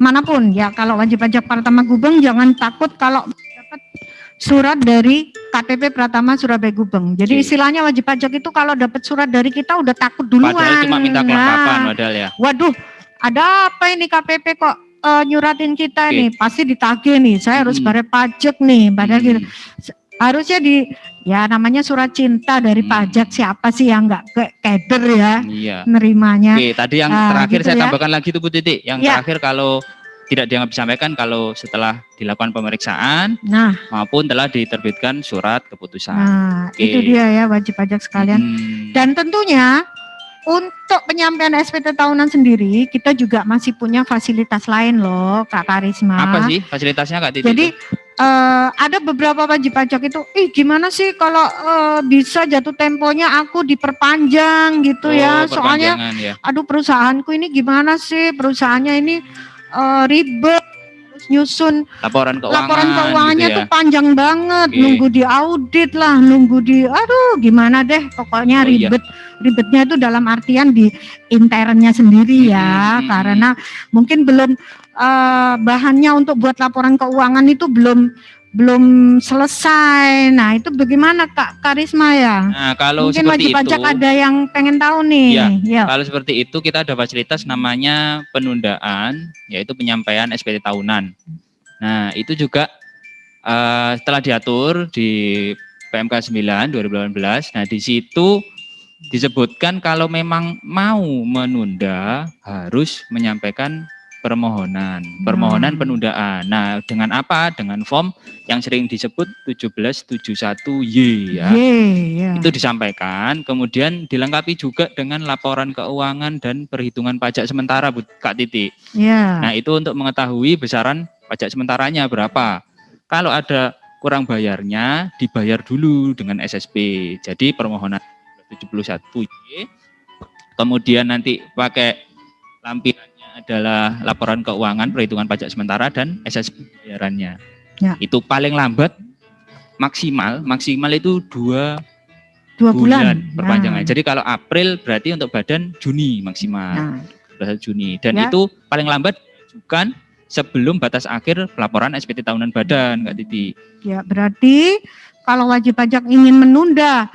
manapun ya. Kalau wajib pajak Pratama Gubeng jangan takut kalau dapat surat dari KPP Pratama Surabaya Gubeng. Jadi istilahnya wajib pajak itu kalau dapat surat dari kita udah takut duluan. Padahal cuma minta kelengkapan padahal ya. Waduh, ada apa ini KPP kok nyuratin kita nih? Pasti ditagih nih. Saya harus bayar pajak nih. Padahal gitu. Harusnya ya namanya surat cinta dari pajak, siapa sih yang nggak keder ya nerimanya. Oke, tadi yang terakhir gitu saya ya. tambahkan lagi tuh Bu Titik. Yang terakhir kalau tidak dianggap disampaikan kalau setelah dilakukan pemeriksaan maupun telah diterbitkan surat keputusan. Nah, itu dia ya wajib pajak sekalian. Dan tentunya untuk penyampaian SPT tahunan sendiri kita juga masih punya fasilitas lain loh Kak Karisma. Apa sih fasilitasnya Kak Titi? Jadi ada beberapa wajib pajak itu, gimana sih kalau bisa jatuh temponya aku diperpanjang gitu ya. Soalnya aduh perusahaanku ini gimana sih, perusahaannya ini ribet, terus nyusun laporan keuangannya gitu tuh panjang banget, nunggu di audit lah, nunggu di gimana deh pokoknya ribet. Ribetnya itu dalam artian di internnya sendiri ya, karena mungkin belum bahannya untuk buat laporan keuangan itu belum selesai. Nah, itu bagaimana Kak Karisma ya? Nah, kalau mungkin seperti wajib pajak ada yang pengen tahu nih. Ya, kalau seperti itu kita ada fasilitas namanya penundaan, yaitu penyampaian SPT tahunan. Nah, itu juga telah diatur di PMK 9 2018. Nah, di situ disebutkan kalau memang mau menunda harus menyampaikan permohonan penundaan. Nah, dengan apa? Dengan form yang sering disebut 1771Y ya. Itu disampaikan, kemudian dilengkapi juga dengan laporan keuangan dan perhitungan pajak sementara Bu Kak Titi. Nah, itu untuk mengetahui besaran pajak sementaranya berapa. Kalau ada kurang bayarnya dibayar dulu dengan SSP. Jadi permohonan 71Y, kemudian nanti pakai lampirannya adalah laporan keuangan perhitungan pajak sementara dan SSP bayarannya. Itu paling lambat maksimal itu 2 bulan perpanjangan. Jadi kalau April berarti untuk badan Juni maksimal, 21 Juni. Dan itu paling lambat diajukan sebelum batas akhir pelaporan SPT tahunan badan Kak Titi. Ya, berarti kalau wajib pajak ingin menunda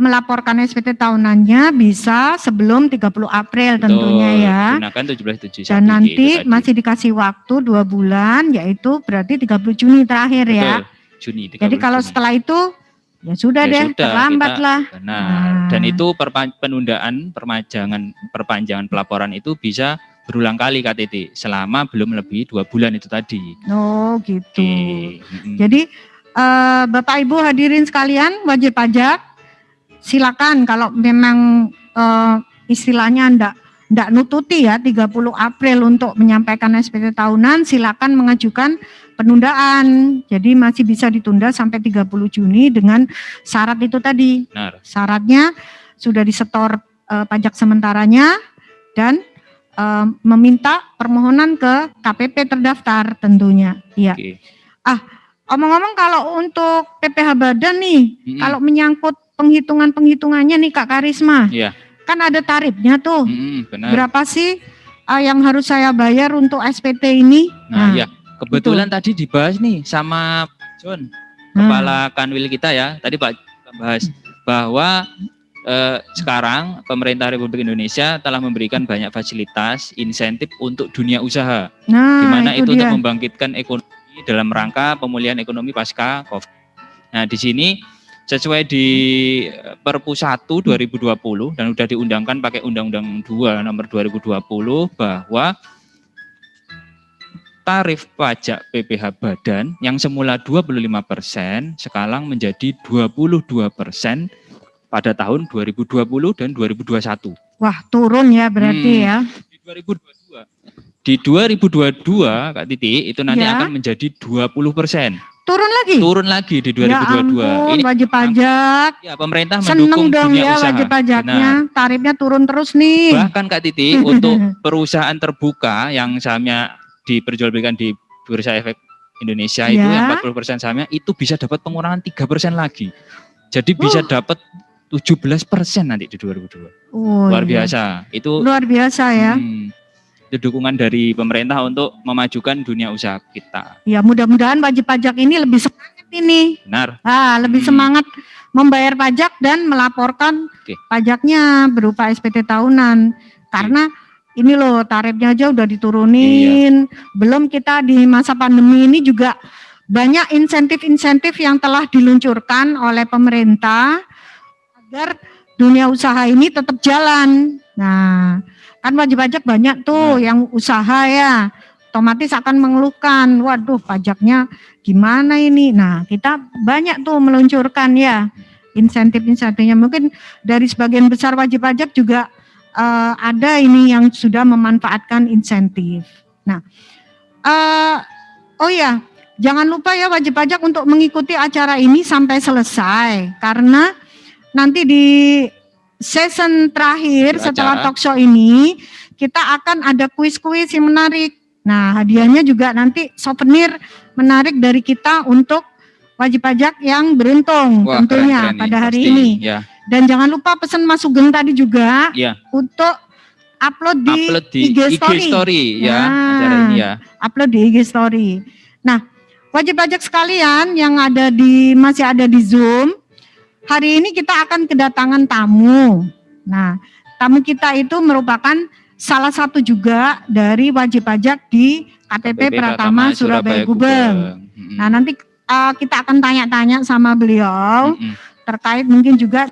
melaporkan SPT tahunannya bisa sebelum 30 April tentunya ya. Gunakan 1771. Dan nanti masih dikasih waktu 2 bulan, yaitu berarti 30 Juni terakhir ya. Juni. Jadi kalau setelah itu ya sudah deh, terlambat lah. Benar. Dan itu penundaan perpanjangan pelaporan itu bisa berulang kali Kak Titi selama belum lebih 2 bulan itu tadi. Oh gitu. Jadi Bapak Ibu hadirin sekalian wajib pajak, silakan kalau memang istilahnya ndak nututi ya 30 April untuk menyampaikan SPT tahunan, silakan mengajukan penundaan. Jadi masih bisa ditunda sampai 30 Juni dengan syarat itu tadi. Benar. Syaratnya sudah disetor pajak sementaranya dan meminta permohonan ke KPP terdaftar tentunya. Iya. Omong-omong kalau untuk PPh Badan nih, kalau menyangkut penghitungannya nih Kak Karisma, kan ada tarifnya tuh. Benar. Berapa sih yang harus saya bayar untuk SPT ini? Nah ya, kebetulan tadi dibahas nih sama John, Kepala Kanwil kita ya. Tadi Pak bahas bahwa sekarang pemerintah Republik Indonesia telah memberikan banyak fasilitas, insentif untuk dunia usaha, Nah, di mana itu dia. untuk membangkitkan ekonomi dalam rangka pemulihan ekonomi pasca COVID. Nah, di sini sesuai di Perpu 1 2020 dan sudah diundangkan pakai Undang-Undang 2 nomor 2020 bahwa tarif pajak PPh badan yang semula 25% sekarang menjadi 22% pada tahun 2020 dan 2021. Wah, turun ya berarti ya. Di 2022 Kak Titi itu nanti Ya. akan menjadi 20%. Turun lagi? Turun lagi di 2022. Ya ampun, Ini wajib pajak. ya pemerintah Seneng mendukung dong dunia ya usaha. wajib pajaknya. Benar. Tarifnya turun terus nih. Bahkan Kak Titi untuk perusahaan terbuka yang sahamnya diperjualbelikan di Bursa Efek Indonesia itu Ya. yang 40% sahamnya itu bisa dapat pengurangan 3% lagi. Jadi bisa dapat 17% nanti di 2022. Oh, Luar iya. biasa. Itu Luar biasa ya. itu dukungan dari pemerintah untuk memajukan dunia usaha kita. Ya mudah-mudahan wajib pajak ini lebih semangat ini. Benar. Lebih semangat membayar pajak dan melaporkan pajaknya berupa SPT tahunan. Karena ini loh tarifnya aja udah diturunin. Belum kita di masa pandemi ini juga banyak insentif-insentif yang telah diluncurkan oleh pemerintah agar dunia usaha ini tetap jalan. Nah, kan wajib pajak banyak tuh yang usaha ya, otomatis akan mengeluhkan, waduh pajaknya gimana ini. Nah, kita banyak tuh meluncurkan ya insentif-insentifnya. Mungkin dari sebagian besar wajib pajak juga ada ini yang sudah memanfaatkan insentif. Nah, oh ya, jangan lupa ya wajib pajak untuk mengikuti acara ini sampai selesai, karena nanti di season terakhir setelah talk show ini kita akan ada kuis-kuis yang menarik. Nah, hadiahnya juga nanti souvenir menarik dari kita untuk wajib pajak yang beruntung. Wah, tentunya keren-keren nih, pada hari pasti. ini. Ya. Dan jangan lupa pesan Mas Sugeng tadi juga Ya. untuk upload di IG Story. ya, acara ini ya. Upload di IG Story. Nah, wajib pajak sekalian yang masih ada di Zoom, hari ini kita akan kedatangan tamu. Nah, tamu kita itu merupakan salah satu juga dari wajib pajak di KPP Pratama Surabaya Gubeng. Nah, nanti kita akan tanya-tanya sama beliau terkait mungkin juga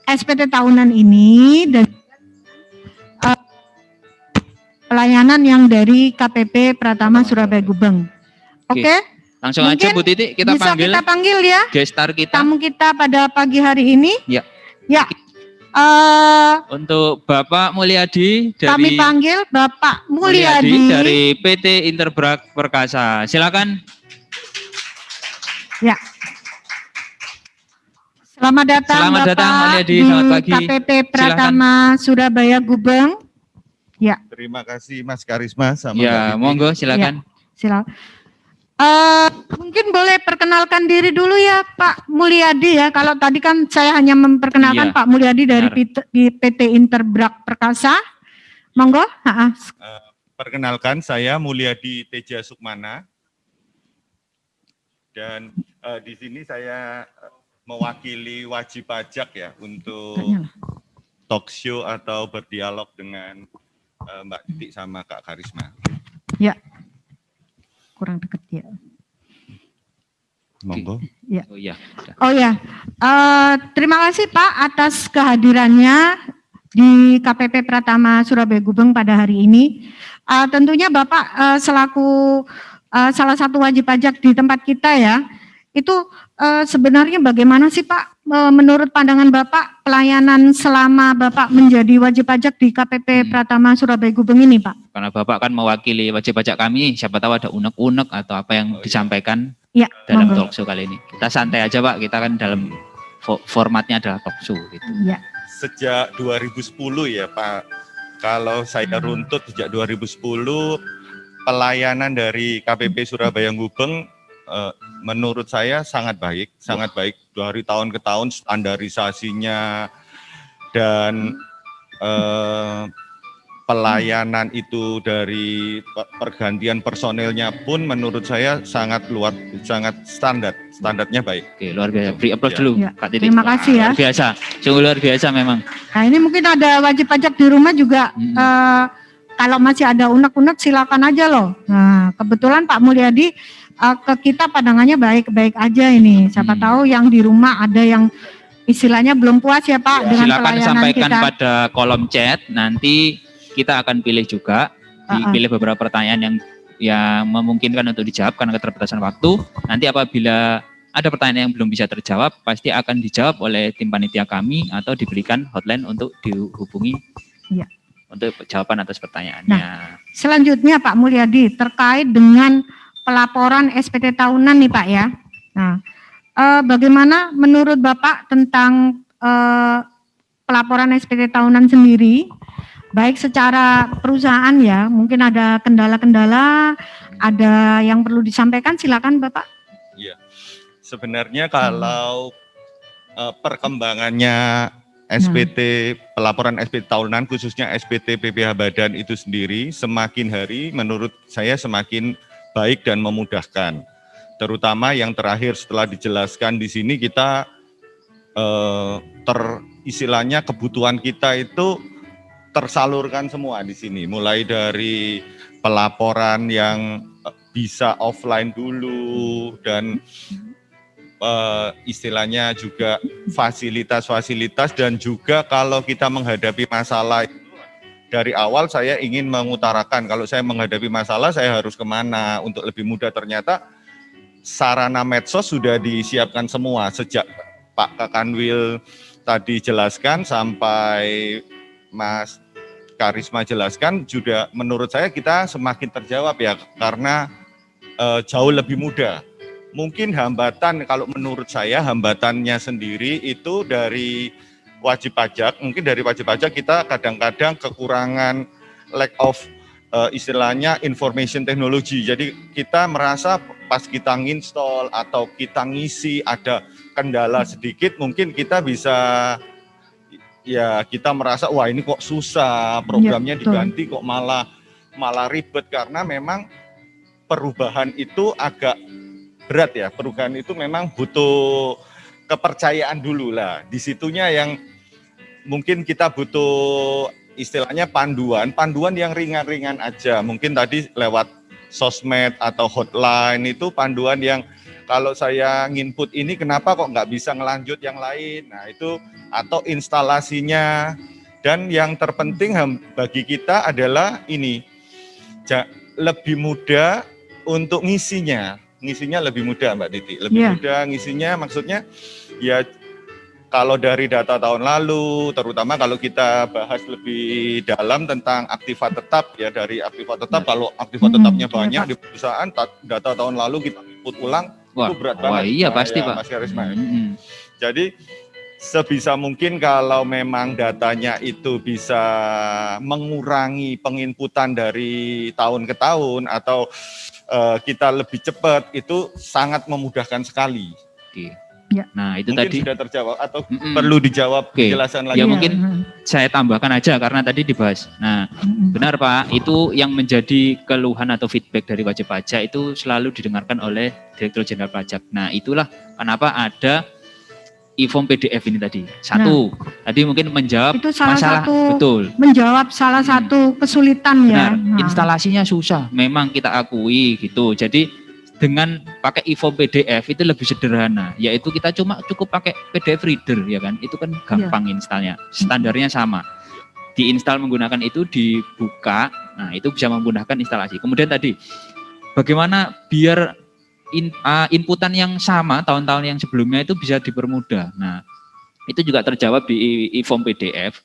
SPT tahunan ini dan pelayanan yang dari KPP Pratama Surabaya Gubeng. Oke? Langsung aja Bu Titi kita bisa panggil. kita panggil ya Gestar kita. tamu kita pada pagi hari ini. Ya. Ya. Untuk Bapak Mulyadi dari Kami panggil Bapak Mulyadi. dari PT Interbrak Perkasa. Silakan. Ya. Selamat datang Selamat Bapak datang, Mulyadi. di Selamat pagi. KPP Pratama Surabaya Gubeng. Ya. Terima kasih Mas Karisma sama Ya, Mbak Titi. monggo silakan. Silakan. Mungkin boleh perkenalkan diri dulu ya Pak Mulyadi ya. Kalau tadi kan saya hanya memperkenalkan Iya, Pak Mulyadi dari PT Interbrak Perkasa. Monggo. Perkenalkan saya Mulyadi Teja Sukmana. Dan di sini saya mewakili wajib pajak ya untuk talk show atau berdialog dengan Mbak Titi sama Kak Karisma. Ya. Kurang dekat ya. Monggo. Ya. Oh ya. Oh ya, terima kasih Pak atas kehadirannya di KPP Pratama Surabaya Gubeng pada hari ini. Tentunya Bapak selaku salah satu wajib pajak di tempat kita ya, itu sebenarnya bagaimana sih Pak menurut pandangan Bapak pelayanan selama Bapak menjadi wajib pajak di KPP Pratama Surabaya Gubeng ini Pak? Karena Bapak kan mewakili wajib pajak kami, siapa tahu ada unek-unek atau apa yang disampaikan ya, dalam monggo. talk show kali ini. Kita santai aja Pak, kita kan dalam formatnya adalah talk show gitu. Ya. Sejak 2010 ya Pak, kalau saya runtut sejak 2010 pelayanan dari KPP Surabaya Gubeng menurut saya sangat baik dari tahun ke tahun standarisasinya dan pelayanan itu dari pergantian personelnya pun menurut saya sangat standarnya baik. Oke, luar biasa. Beri applause dulu, Ya, Kak Titik. terima kasih ya. Luar biasa, sungguh luar biasa memang. Nah ini mungkin ada wajib pajak di rumah juga, kalau masih ada unek-unek silakan aja loh. Nah kebetulan Pak Mulyadi ke kita pandangannya baik-baik aja ini. Siapa tahu yang di rumah ada yang istilahnya belum puas ya Pak dengan Silakan pelayanan sampaikan kita. pada kolom chat, nanti kita akan pilih juga, dipilih beberapa pertanyaan yang memungkinkan untuk dijawab karena keterbatasan waktu. Nanti apabila ada pertanyaan yang belum bisa terjawab, pasti akan dijawab oleh tim panitia kami atau diberikan hotline untuk dihubungi Ya. untuk jawaban atas pertanyaannya. Nah, selanjutnya Pak Mulyadi terkait dengan pelaporan SPT tahunan nih Pak ya. Nah, bagaimana menurut Bapak tentang pelaporan SPT tahunan sendiri? Baik secara perusahaan ya, mungkin ada kendala-kendala, ada yang perlu disampaikan, silakan Bapak. Iya, sebenarnya kalau perkembangannya SPT, pelaporan SPT tahunan khususnya SPT PPh Badan itu sendiri semakin hari menurut saya semakin baik dan memudahkan. Terutama yang terakhir setelah dijelaskan di sini kita istilahnya kebutuhan kita itu tersalurkan semua di sini, mulai dari pelaporan yang bisa offline dulu dan istilahnya juga fasilitas-fasilitas, dan juga kalau kita menghadapi masalah dari awal saya ingin mengutarakan kalau saya menghadapi masalah saya harus kemana untuk lebih mudah. Ternyata sarana medsos sudah disiapkan semua sejak Pak Kakanwil tadi jelaskan sampai Mas Karisma jelaskan, juga menurut saya kita semakin terjawab ya karena jauh lebih mudah. Mungkin hambatan kalau menurut saya hambatannya sendiri itu dari wajib pajak. Mungkin dari wajib pajak kita kadang-kadang kekurangan lack of istilahnya information technology. Jadi kita merasa pas kita nginstall atau kita ngisi ada kendala sedikit, mungkin kita bisa ya kita merasa wah ini kok susah, programnya diganti kok malah ribet, karena memang perubahan itu agak berat ya. Perubahan itu memang butuh kepercayaan dulu lah. Di situnya yang mungkin kita butuh istilahnya panduan yang ringan-ringan aja. Mungkin tadi lewat sosmed atau hotline itu panduan yang kalau saya nginput ini kenapa kok nggak bisa ngelanjut yang lain. Nah itu, atau instalasinya. Dan yang terpenting bagi kita adalah ini, lebih mudah untuk ngisinya lebih mudah Mbak Titi, lebih mudah ngisinya, maksudnya ya kalau dari data tahun lalu, terutama kalau kita bahas lebih dalam tentang aktiva tetap ya, dari aktiva tetap, kalau aktiva tetapnya banyak di perusahaan, data tahun lalu kita input ulang, itu berat banget. Wah iya pasti ya, Pak. Mas Karisma. Jadi sebisa mungkin kalau memang datanya itu bisa mengurangi penginputan dari tahun ke tahun atau kita lebih cepat, itu sangat memudahkan sekali. Oke. Nah itu mungkin tadi sudah terjawab atau perlu dijawab penjelasan lagi. Ya mungkin saya tambahkan aja karena tadi dibahas. Nah benar Pak, itu yang menjadi keluhan atau feedback dari wajib pajak itu selalu didengarkan oleh Direktur Jenderal Pajak. Nah itulah kenapa ada e-form PDF ini tadi. Tadi mungkin menjawab itu salah masalah, betul. Menjawab salah satu kesulitan ya. Instalasinya susah, memang kita akui gitu. Jadi dengan pakai e-form PDF itu lebih sederhana, yaitu kita cukup pakai PDF reader ya kan, itu kan gampang installnya, standarnya sama, diinstal menggunakan itu, dibuka, nah itu bisa memudahkan instalasi. Kemudian tadi bagaimana biar inputan yang sama tahun-tahun yang sebelumnya itu bisa dipermudah. Nah itu juga terjawab di e-form PDF.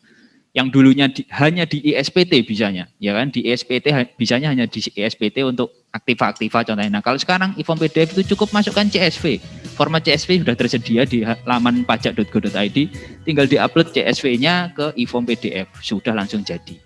Yang dulunya hanya di ISPT bisanya, ya kan? Di ISPT bisanya hanya di ISPT untuk aktiva-aktiva contohnya. Nah kalau sekarang e-form PDF itu cukup masukkan CSV. Format CSV sudah tersedia di laman pajak.go.id, tinggal diupload CSV-nya ke e-form PDF, sudah langsung jadi.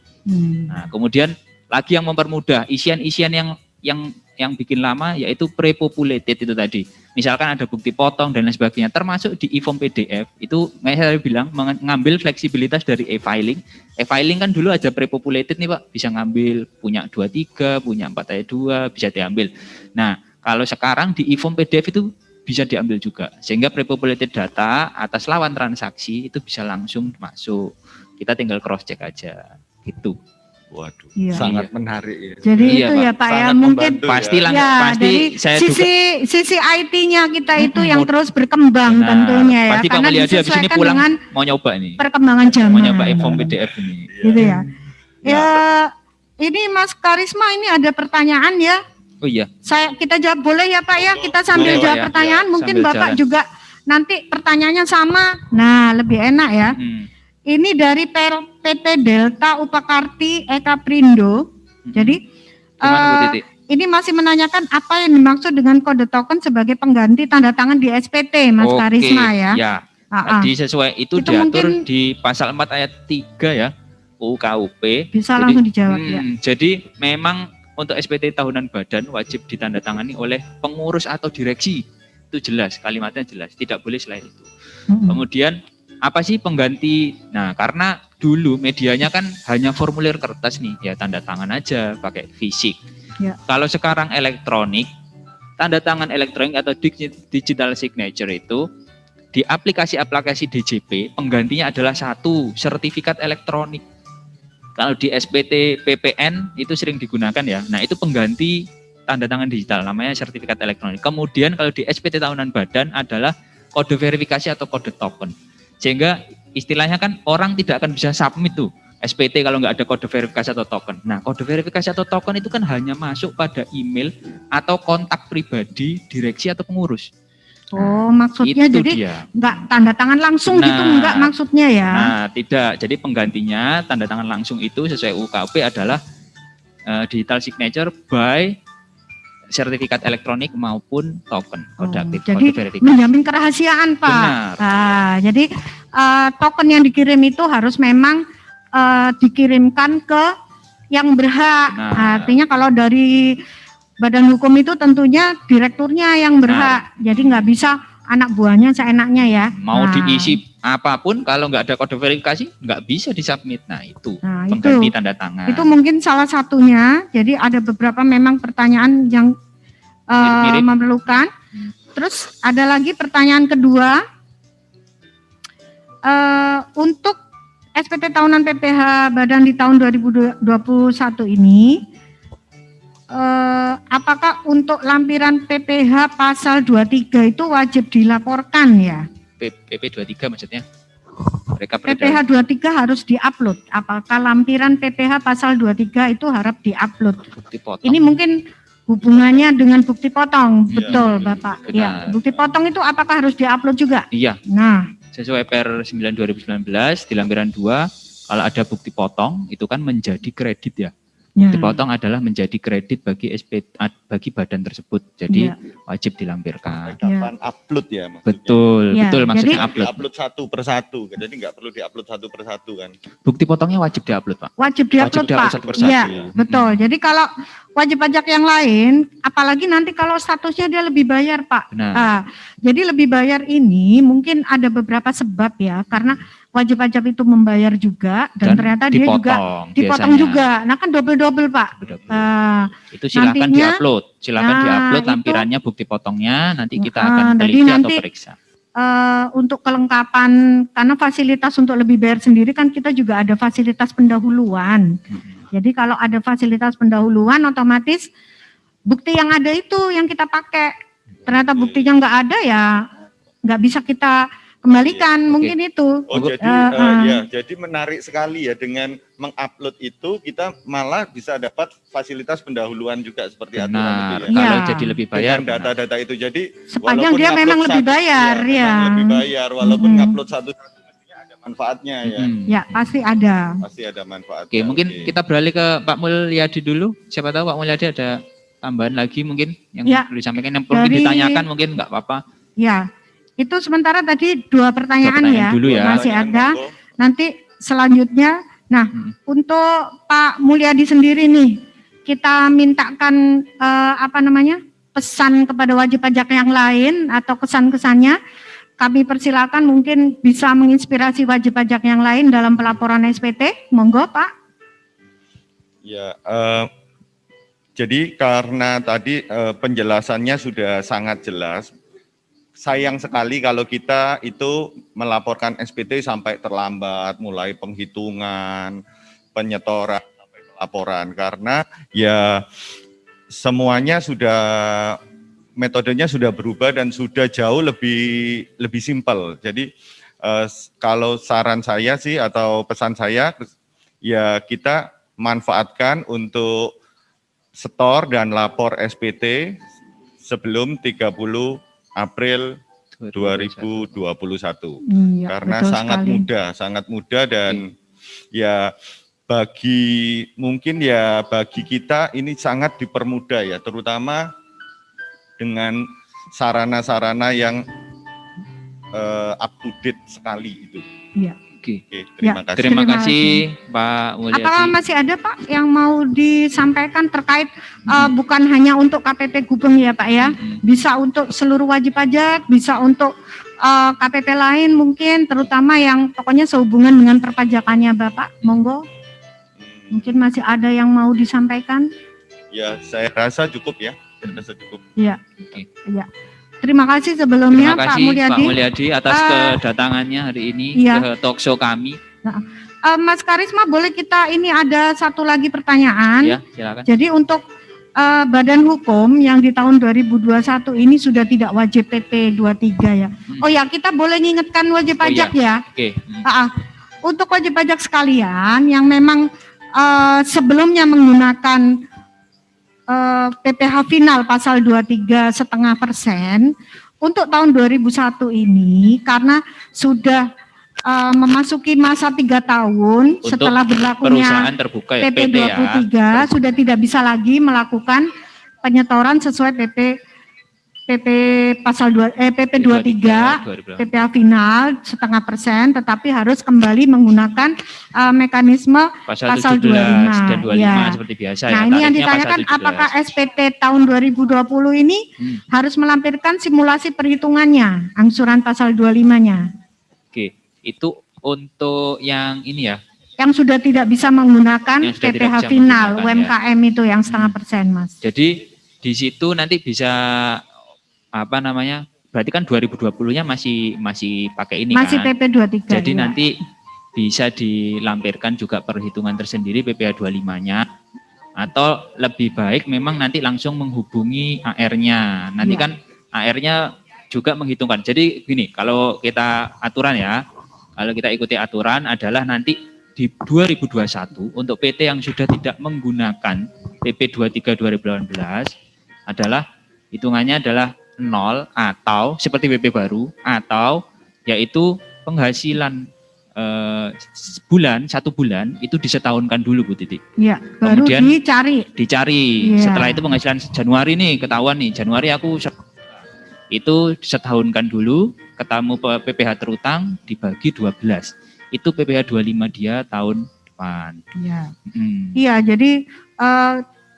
Nah kemudian lagi yang mempermudah isian-isian yang bikin lama, yaitu pre-populated itu tadi. misalkan ada bukti potong dan lain sebagainya, termasuk di e-form PDF, itu saya bilang mengambil fleksibilitas dari e-filing. E-filing kan dulu ada pre-populated nih Pak, bisa ngambil punya 23, punya 4 ayat 2, bisa diambil. Nah, kalau sekarang di e-form PDF itu bisa diambil juga, sehingga pre-populated data atas lawan transaksi itu bisa langsung masuk. Kita tinggal cross check aja, gitu. Waduh, Iya. sangat menarik ya. Jadi Iya, itu Pak. ya Pak ya, Sangat mungkin membantu pasti ya. pasti dari saya juga sisi IT-nya kita itu yang terus berkembang tentunya ya, pasti Pak karena Mulyadi habis ini disesuaikan pulang dengan mau nyoba nih, perkembangan mau zaman. nyoba e-form PDF ini. Gitu ya. Ya, ini Mas Karisma ini ada pertanyaan ya. Oh iya. Kita jawab boleh ya Pak ya, kita sambil Boleh, Pak, jawab ya. pertanyaan, Ya, mungkin sambil Bapak jalan. juga nanti pertanyaannya sama. Nah, lebih enak ya. Ini dari PT Delta Upakarti Eka Prindo. Jadi Gimana, Bu Titi? ini masih menanyakan apa yang dimaksud dengan kode token sebagai pengganti tanda tangan di SPT, Mas Karisma ya. Ya. Ah, ah. Tadi sesuai itu Itu diatur mungkin- di pasal 4 ayat 3 ya, UU KUP. Bisa langsung dijawab, ya. Jadi memang untuk SPT tahunan badan wajib ditandatangani oleh pengurus atau direksi. Itu jelas, kalimatnya jelas, tidak boleh selain itu. Kemudian apa sih pengganti? Nah, karena dulu medianya kan hanya formulir kertas nih, ya tanda tangan aja pakai fisik. Ya. Kalau sekarang elektronik, tanda tangan elektronik atau digital signature itu di aplikasi-aplikasi DJP penggantinya adalah satu, sertifikat elektronik. Kalau di SPT PPN itu sering digunakan ya. Nah, itu pengganti tanda tangan digital, namanya sertifikat elektronik. Kemudian kalau di SPT tahunan badan adalah kode verifikasi atau kode token. Sehingga istilahnya kan orang tidak akan bisa submit tuh SPT kalau nggak ada kode verifikasi atau token. Nah, kode verifikasi atau token itu kan hanya masuk pada email atau kontak pribadi direksi atau pengurus. Oh, maksudnya itu jadi dia. nggak tanda tangan langsung gitu, Nah, enggak maksudnya ya. Nah, tidak. Jadi penggantinya tanda tangan langsung itu sesuai UKP adalah digital signature by sertifikat elektronik maupun token kode aktif, Jadi kode verifikasi. menjamin kerahasiaan Pak. Benar. Nah, jadi token yang dikirim itu harus memang dikirimkan ke yang berhak. Benar. Artinya kalau dari badan hukum itu tentunya direkturnya yang berhak. Jadi nggak bisa anak buahnya seenaknya ya. Mau Nah, diisi apapun kalau nggak ada kode verifikasi nggak bisa disubmit. Nah, itu Nah, pengganti itu. tanda tangan. Itu mungkin salah satunya. Jadi ada beberapa memang pertanyaan yang Mirip-mirip. memerlukan. Terus ada lagi pertanyaan kedua. Untuk SPT tahunan PPh Badan di tahun 2021 ini, apakah untuk lampiran PPh pasal 23 itu wajib dilaporkan ya? PP 23 maksudnya. Mereka PPh 23 harus diupload. Apakah lampiran PPh pasal 23 itu harap diupload? bukti potong. Ini mungkin hubungannya dengan bukti potong, betul Bapak. benar. Ya, bukti potong itu apakah harus diupload juga? Iya. Nah, Sesuai PR 9 2019 di lampiran 2 kalau ada bukti potong itu kan menjadi kredit ya. Bukti Ya. potong adalah menjadi kredit bagi bagi badan tersebut. Jadi Ya. wajib dilampirkan. Kapan upload ya maksudnya? Betul, Ya, betul maksudnya jadi- upload. Upload satu persatu, jadi nggak perlu diupload satu persatu kan? Bukti potongnya wajib diupload, Pak. wajib diupload diupload Pak. satu persatu. Iya, betul. Jadi kalau wajib pajak yang lain, apalagi nanti kalau statusnya dia lebih bayar Pak. Benar. Ah, jadi lebih bayar ini mungkin ada beberapa sebab ya, karena wajib pajak itu membayar juga dan ternyata dia juga dipotong biasanya. juga. Nah kan double pak. Itu silakan nantinya- diupload, silakan Nah, diupload itu- lampirannya bukti potongnya, nanti kita Ah, akan jadi teliti nanti- atau periksa. Untuk kelengkapan, karena fasilitas untuk lebih bayar sendiri kan kita juga ada fasilitas pendahuluan. Jadi kalau ada fasilitas pendahuluan otomatis bukti yang ada itu yang kita pakai. Ternyata buktinya nggak ada ya nggak bisa kita kembalikan, mungkin itu. Oh jadi ya, jadi menarik sekali ya dengan mengupload itu kita malah bisa dapat fasilitas pendahuluan juga seperti aturan Benar, itu ya. kalau Ya. jadi lebih bayar. Dengan data-data itu jadi Sepanjang walaupun dia ngupload memang lebih satu- bayar, memang ya. lebih bayar walaupun ngupload satu mestinya ada manfaatnya ya. Ya pasti ada. Pasti ada manfaatnya. Oke, mungkin kita beralih ke Pak Mulyadi dulu. Siapa tahu Pak Mulyadi ada tambahan lagi mungkin yang Ya, perlu disampaikan, yang perlu dari- ditanyakan mungkin nggak apa-apa. Ya, itu sementara tadi dua pertanyaan, Dua pertanyaan ya, dulu ya. masih ada. Nanti selanjutnya, nah untuk Pak Mulyadi sendiri nih, kita mintakan apa namanya pesan kepada wajib pajak yang lain atau kesan-kesannya, kami persilakan mungkin bisa menginspirasi wajib pajak yang lain dalam pelaporan SPT. Monggo Pak. Ya, jadi karena tadi penjelasannya sudah sangat jelas, sayang sekali kalau kita itu melaporkan SPT sampai terlambat, mulai penghitungan, penyetoran, sampai pelaporan, karena ya semuanya sudah, metodenya sudah berubah dan sudah jauh lebih simpel. Jadi kalau saran saya sih atau pesan saya, ya kita manfaatkan untuk setor dan lapor SPT sebelum 30 April 2021. Iya, Karena betul sangat mudah dan ya mungkin bagi kita ini sangat dipermudah ya, terutama dengan sarana-sarana yang up to date sekali itu. Iya. Oke, Ya, terima kasih Pak Mulyadi. Apakah masih ada Pak yang mau disampaikan terkait bukan hanya untuk KPP Gubeng ya Pak ya, bisa untuk seluruh wajib pajak, bisa untuk KPP lain mungkin, terutama yang pokoknya sehubungan dengan perpajakannya Bapak, monggo. Mungkin masih ada yang mau disampaikan? Ya, saya rasa cukup ya. Saya rasa cukup. Iya. Iya. Terima kasih sebelumnya Terima Pak kasih Mulyadi. Pak Mulyadi atas kedatangannya hari ini iya. ke talkshow kami. Nah, Mas Karisma, boleh kita ini ada satu lagi pertanyaan. Ya, silakan. Jadi untuk badan hukum yang di tahun 2021 ini sudah tidak wajib PP 23 ya. Oh ya, kita boleh ngingetkan wajib pajak ya. Oke. Untuk wajib pajak sekalian yang memang sebelumnya menggunakan PPh final pasal 23,5% untuk tahun 2001 ini karena sudah memasuki masa 3 tahun Untuk setelah berlakunya perusahaan terbuka ya, PP PT ya. 23 sudah tidak bisa lagi melakukan penyetoran sesuai PP pasal PP 23 PPh final 0,5%, tetapi harus kembali menggunakan mekanisme pasal 25 dan 25 ya. seperti biasa Nah, ya. ini yang Tarifnya ditanyakan pasal 17. apakah SPT tahun 2020 ini harus melampirkan simulasi perhitungannya angsuran pasal 25-nya. Oke, itu untuk yang ini ya. Yang sudah tidak bisa menggunakan Yang sudah tidak PPh bisa final menggunakan, UMKM itu yang 0,5%, Mas. Jadi di situ nanti bisa berarti kan 2020-nya masih pakai ini Masih kan. PP 23. Jadi ya. nanti bisa dilampirkan juga perhitungan tersendiri PPh 25-nya, atau lebih baik memang nanti langsung menghubungi AR-nya. Nanti kan AR-nya juga menghitungkan. Jadi gini, kalau kita aturan ya, kalau kita ikuti aturan adalah nanti di 2021 untuk PT yang sudah tidak menggunakan PP 23 2018 adalah hitungannya adalah 0 atau seperti PP baru, atau yaitu penghasilan satu bulan itu disetahunkan dulu Bu Titi. Ya, baru Kemudian dicari. Iya. Setelah itu penghasilan Januari nih ketahuan nih, Januari aku itu disetahunkan dulu, ketemu PPh terutang dibagi 12. Itu PPh 25 dia tahun depan. Iya. Iya, jadi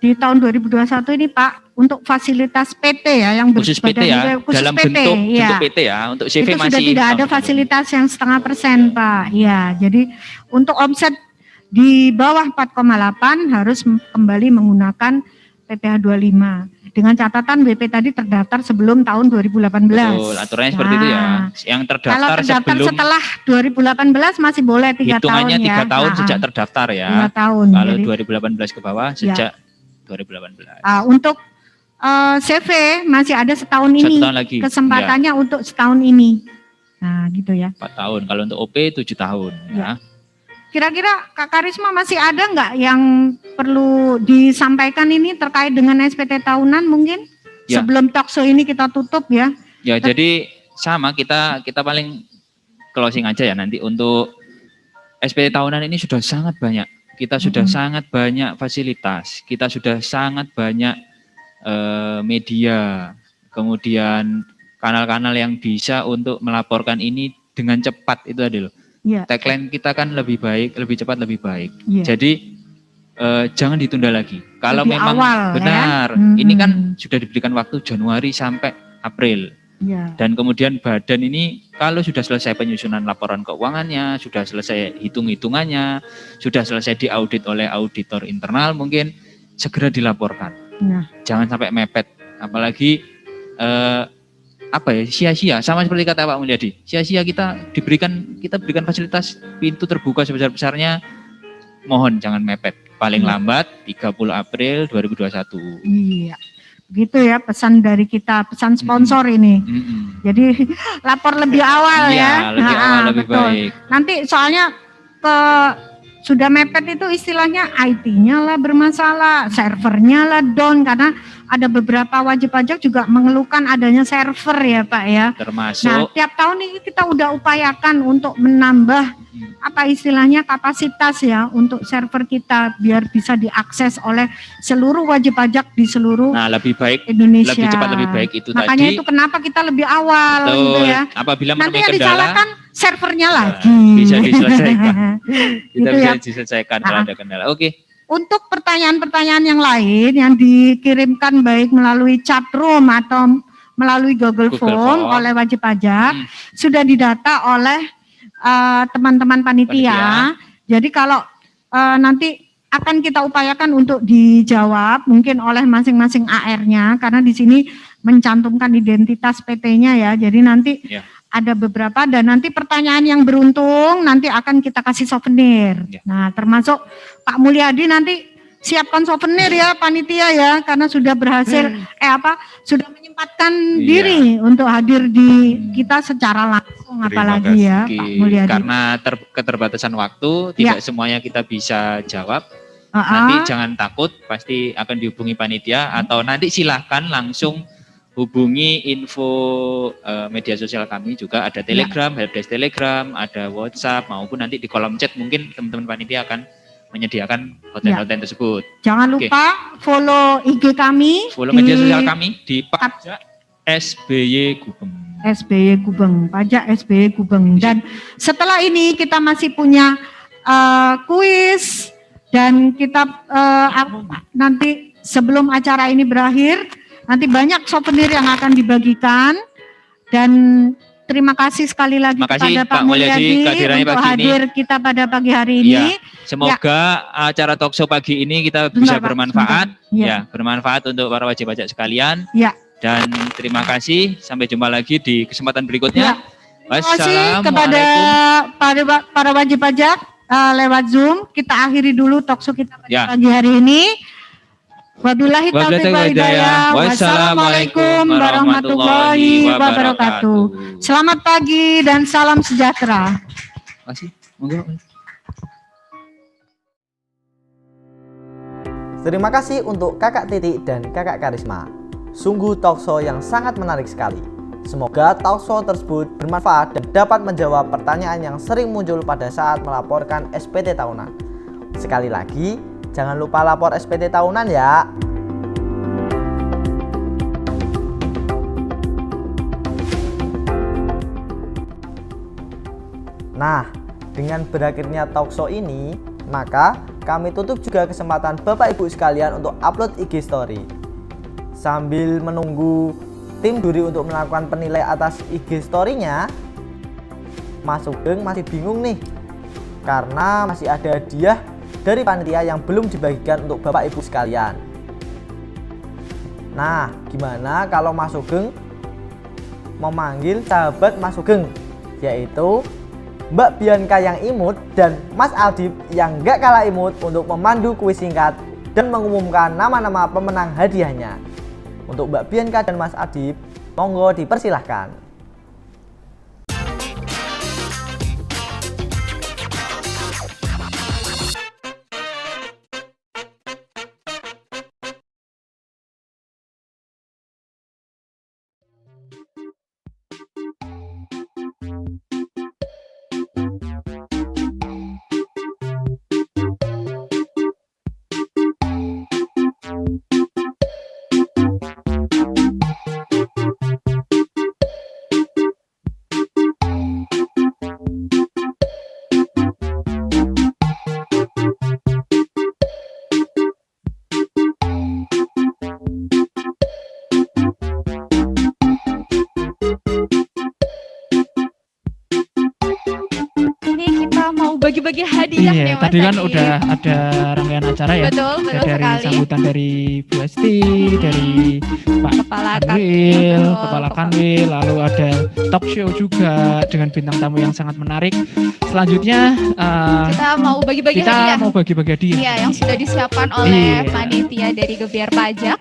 di tahun 2021 ini Pak, untuk fasilitas PT ya yang khusus PT ya, khusus dalam PT, bentuk ya. PT ya, untuk CV itu masih sudah tidak ada fasilitas yang 0,5% Pak. Iya, jadi untuk omset di bawah 4,8 harus kembali menggunakan PPh 25. Dengan catatan BP tadi terdaftar sebelum tahun 2018. Betul, aturannya seperti itu ya. Yang terdaftar, Kalau terdaftar sebelum setelah 2018 masih boleh 3 tahun ya. hitungannya 3 tahun sejak terdaftar ya. 3 tahun. Kalau Jadi, 2018 ke bawah sejak 2018. untuk CV masih ada setahun ini. Tahun lagi. Kesempatannya untuk setahun ini. Nah, gitu ya. 4 tahun. Kalau untuk OP 7 tahun ya. Kira-kira Kak Karisma masih ada nggak yang perlu disampaikan ini terkait dengan SPT tahunan mungkin? Ya. Sebelum talkshow ini kita tutup ya. Ya, jadi sama kita paling closing aja ya nanti. Untuk SPT tahunan ini sudah sangat banyak. Kita sudah sangat banyak fasilitas. Kita sudah sangat banyak media. Kemudian kanal-kanal yang bisa untuk melaporkan ini dengan cepat itu tadi loh. Yeah. Tagline kita kan lebih baik, lebih cepat, lebih baik. Yeah. Jadi jangan ditunda lagi. Kalau Lebih memang awal, benar, ya? ini kan sudah diberikan waktu Januari sampai April. Ya. Dan kemudian badan ini kalau sudah selesai penyusunan laporan keuangannya, sudah selesai hitung-hitungannya, sudah selesai diaudit oleh auditor internal, mungkin segera dilaporkan. Nah. Jangan sampai mepet, apalagi sia-sia, sama seperti kata Pak Mulyadi, sia-sia kita berikan fasilitas pintu terbuka sebesar-besarnya, mohon jangan mepet, paling lambat 30 April 2021. Iya, gitu ya pesan dari kita, pesan sponsor ini. Jadi lapor lebih awal ya. Lebih awal lebih betul. baik. Nanti soalnya sudah mepet itu istilahnya IT-nya lah bermasalah, servernya lah down, karena ada beberapa wajib pajak juga mengeluhkan adanya server ya Pak ya. Termasuk. Nah tiap tahun ini kita udah upayakan untuk menambah apa istilahnya kapasitas ya untuk server kita biar bisa diakses oleh seluruh wajib pajak di seluruh lebih baik Indonesia. lebih cepat lebih baik itu Makanya tadi. itu kenapa kita lebih awal Betul. gitu ya. Apabila Nanti menemui yang kendala, disalahkan servernya lagi. bisa diselesaikan. Kita Gitu bisa ya. diselesaikan kalau ada kendala. Oke. Untuk pertanyaan-pertanyaan yang lain yang dikirimkan baik melalui chat room atau melalui Google Form oleh wajib pajak sudah didata oleh teman-teman panitia. Jadi kalau nanti akan kita upayakan untuk dijawab mungkin oleh masing-masing AR-nya karena di sini mencantumkan identitas PT-nya ya. Jadi nanti ada beberapa dan nanti pertanyaan yang beruntung nanti akan kita kasih souvenir. Nah, termasuk Pak Mulyadi nanti siapkan souvenir ya panitia ya karena sudah berhasil sudah menyempatkan diri untuk hadir di kita secara langsung apalagi ya Pak Mulyadi. Karena keterbatasan waktu tidak semuanya kita bisa jawab. Nanti jangan takut, pasti akan dihubungi panitia atau nanti silahkan langsung hubungi info media sosial kami juga ada Telegram, helpdesk Telegram, ada WhatsApp maupun nanti di kolom chat mungkin teman-teman panitia akan menyediakan hotline tersebut. Jangan lupa follow IG kami, follow media sosial kami di Pajak SBY Gubeng. SBY Gubeng, Pajak SBY Gubeng. Dan setelah ini kita masih punya kuis dan kita nanti sebelum acara ini berakhir nanti banyak souvenir yang akan dibagikan dan terima kasih sekali lagi kepada Pak Mulyadi untuk hadir kita pada pagi hari ini. Semoga acara talkshow pagi ini kita bisa bermanfaat, bermanfaat untuk para wajib pajak sekalian. Dan terima kasih, sampai jumpa lagi di kesempatan berikutnya. Terima kasih kepada para wajib pajak lewat Zoom. Kita akhiri dulu talkshow kita pada pagi hari ini. Wabillahi taufiq wal hidayah. Wassalamualaikum warahmatullahi wabarakatuh. Selamat pagi dan salam sejahtera. Terima kasih untuk Kakak Titi dan Kakak Karisma. Sungguh talkshow yang sangat menarik sekali. Semoga talkshow tersebut bermanfaat dan dapat menjawab pertanyaan yang sering muncul pada saat melaporkan SPT tahunan. Sekali lagi, jangan lupa lapor SPT tahunan ya. Nah, dengan berakhirnya talkshow ini, maka kami tutup juga kesempatan Bapak Ibu sekalian untuk upload IG story. Sambil menunggu tim juri untuk melakukan penilaian atas IG story-nya, Mas Sugeng masih bingung nih, karena masih ada hadiah dari panitia yang belum dibagikan untuk Bapak Ibu sekalian. Nah, gimana kalau Mas Sugeng memanggil sahabat Mas Sugeng, yaitu Mbak Bianca yang imut dan Mas Adib yang gak kalah imut untuk memandu kuis singkat dan mengumumkan nama-nama pemenang hadiahnya. Untuk Mbak Bianca dan Mas Adib, monggo dipersilahkan. mau bagi-bagi hadiah nih Iya, Mas tadi kan Adip. udah ada rangkaian acara ya. Betul Dari sekali. sambutan dari Bu Esti, dari Pak Kepala Kanwil, Betul, Kepala Kanwil, lalu ada talk show juga dengan bintang tamu yang sangat menarik. Selanjutnya Kita mau bagi-bagi hadiah. kita mau bagi-bagi hadiah. Iya, yang sudah disiapkan oleh Iya. panitia dari Gebiar Pajak.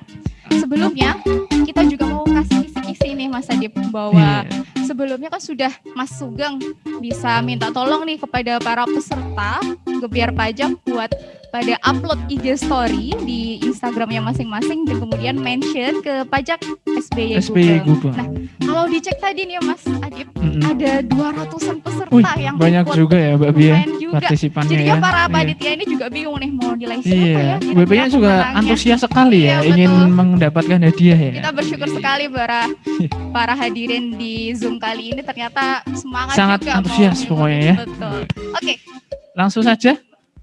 Sebelumnya kita juga mau kasih kisi-kisi nih Mas Adip bahwa sebelumnya kan sudah Mas Sugeng bisa minta tolong nih kepada para peserta Gebiar Pajak buat pada upload IG story di Instagramnya masing-masing dan kemudian mention ke pajak SBY Gubeng. Gubeng. Nah, kalau dicek tadi nih Mas Adip, ada 200-an peserta Wih, yang banyak ikut. juga ya Mbak Bia Lumayan juga. partisipannya Jadi ya. para Iya. panitia ini juga bingung nih mau nilai siapa Iya, ya. BB-nya juga pemenangnya. antusias sekali ya, Iya, ingin betul. mendapatkan hadiah ya. Kita bersyukur sekali para hadirin di Zoom kali ini ternyata semangat Sangat juga antusias mau pokoknya ya. Betul. Oke, Langsung saja.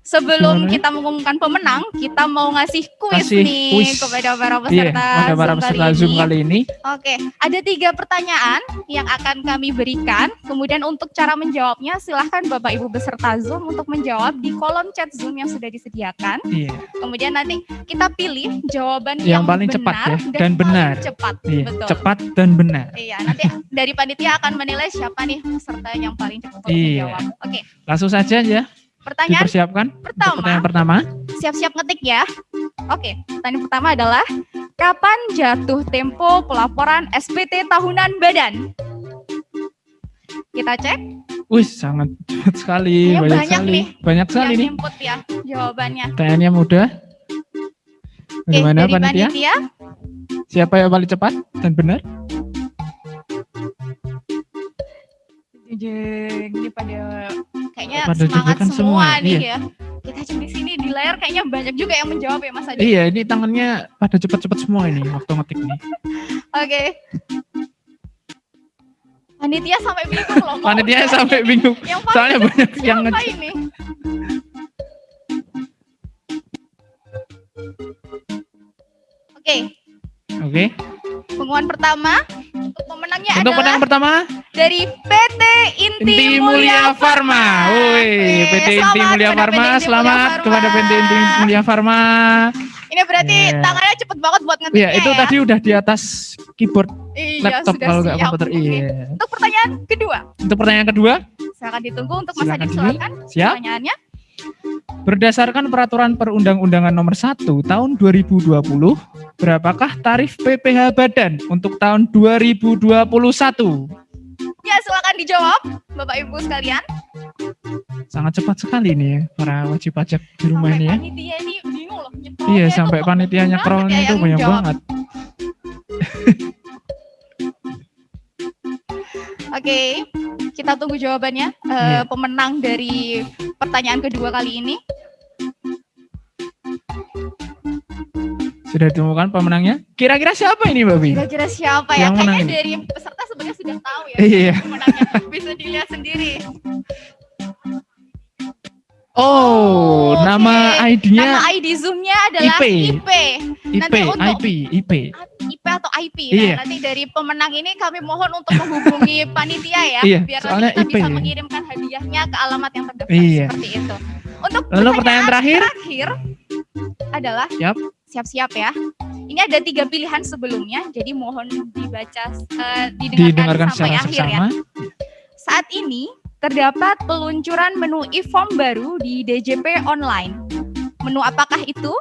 sebelum Gimana? kita mengumumkan pemenang, kita mau ngasih kuis Kasih nih kuis. kepada para Iya, peserta pada para peserta Zoom kali ini. Oke, ada 3 pertanyaan yang akan kami berikan. Kemudian untuk cara menjawabnya, silahkan Bapak Ibu beserta Zoom untuk menjawab di kolom chat Zoom yang sudah disediakan. Iya. Kemudian nanti kita pilih jawaban Yang paling cepat ya dan benar. paling cepat. Iya, Betul. cepat dan benar. Iya, nanti dari panitia akan menilai siapa nih peserta yang paling cepat untuk Iya. menjawab. Oke, Langsung saja ya. pertanyaan Dipersiapkan. pertama. Pertanyaan pertama. Siap-siap ngetik ya. Oke, pertanyaan pertama adalah kapan jatuh tempo pelaporan SPT tahunan badan? Kita cek. Wih, sangat cepat sekali, Kayaknya banyak banyak sekali. nih Banyak sekali yang nih. input ya jawabannya. Pertanyaannya mudah. Oke, Bagaimana dari panitia? panitia. Siapa yang paling cepat dan benar? Jeng, ini pada kayaknya Pada semangat deg-degan semua semua, nih iya. ya. Kita cek di sini di layar kayaknya banyak juga yang menjawab ya Mas Adi. Iya, ini tangannya pada cepat-cepat semua ini waktu ngetik nih. Oke. Panitia sampai bingung loh. mau Panitia nanya. sampai bingung. Yang paling Soalnya cepat banyak yang siapa nge- ini? Oke, Oke. pengumuman pertama untuk pemenangnya Untuk adalah pertanyaan pertama dari PT Inti Inti Mulia Farma. Woi, PT Inti Selamat Mulia kepada Farma. PT Inti Selamat Mulia Farma. kepada PT Inti Mulia Farma. Ini berarti Iya. tangannya cepet banget buat ngetiknya Iya, itu ya. tadi udah di atas keyboard Iya, laptop sudah kalau nggak siap. komputer. Oke. Iya. Untuk pertanyaan kedua, Untuk pertanyaan kedua, silakan ditunggu untuk Mas Silakan Adib, dulu. silakan. Siap. Pertanyaannya. berdasarkan peraturan perundang-undangan nomor 1 tahun 2020, berapakah tarif PPh badan untuk tahun 2021? Ya, silakan dijawab Bapak Ibu sekalian. Sangat cepat sekali nih ya para wajib pajak di rumah ini ya. Panitia ini bingung loh. Iya, sampai panitia nyekrolnya ya itu yang banyak jawab. banget. Oke, kita tunggu jawabannya. Iya. Pemenang dari pertanyaan kedua kali ini. Sudah ditemukan pemenangnya? Kira-kira siapa ini, Mbak Bi? Kira-kira siapa ya? Yang menang Kayaknya ini? dari peserta sebenarnya sudah tahu ya. Iya. Pemenangnya bisa dilihat sendiri. Oh, nama ID-nya Nama ID Zoom-nya adalah IP. IP. Nanti untuk IP. IP atau IP. Iya. Nah, nanti dari pemenang ini kami mohon untuk menghubungi panitia ya, Iya, biar soalnya nanti kita IP bisa ya. mengirimkan hadiahnya ke alamat yang terdaftar Iya. seperti itu. Untuk Lalu pertanyaan terakhir? adalah Siap. siap-siap ya. Ini ada 3 pilihan sebelumnya, jadi mohon dibaca, Didengarkan sampai secara akhir ya. seksama. Saat ini terdapat peluncuran menu e-form baru di DJP online. Menu apakah itu?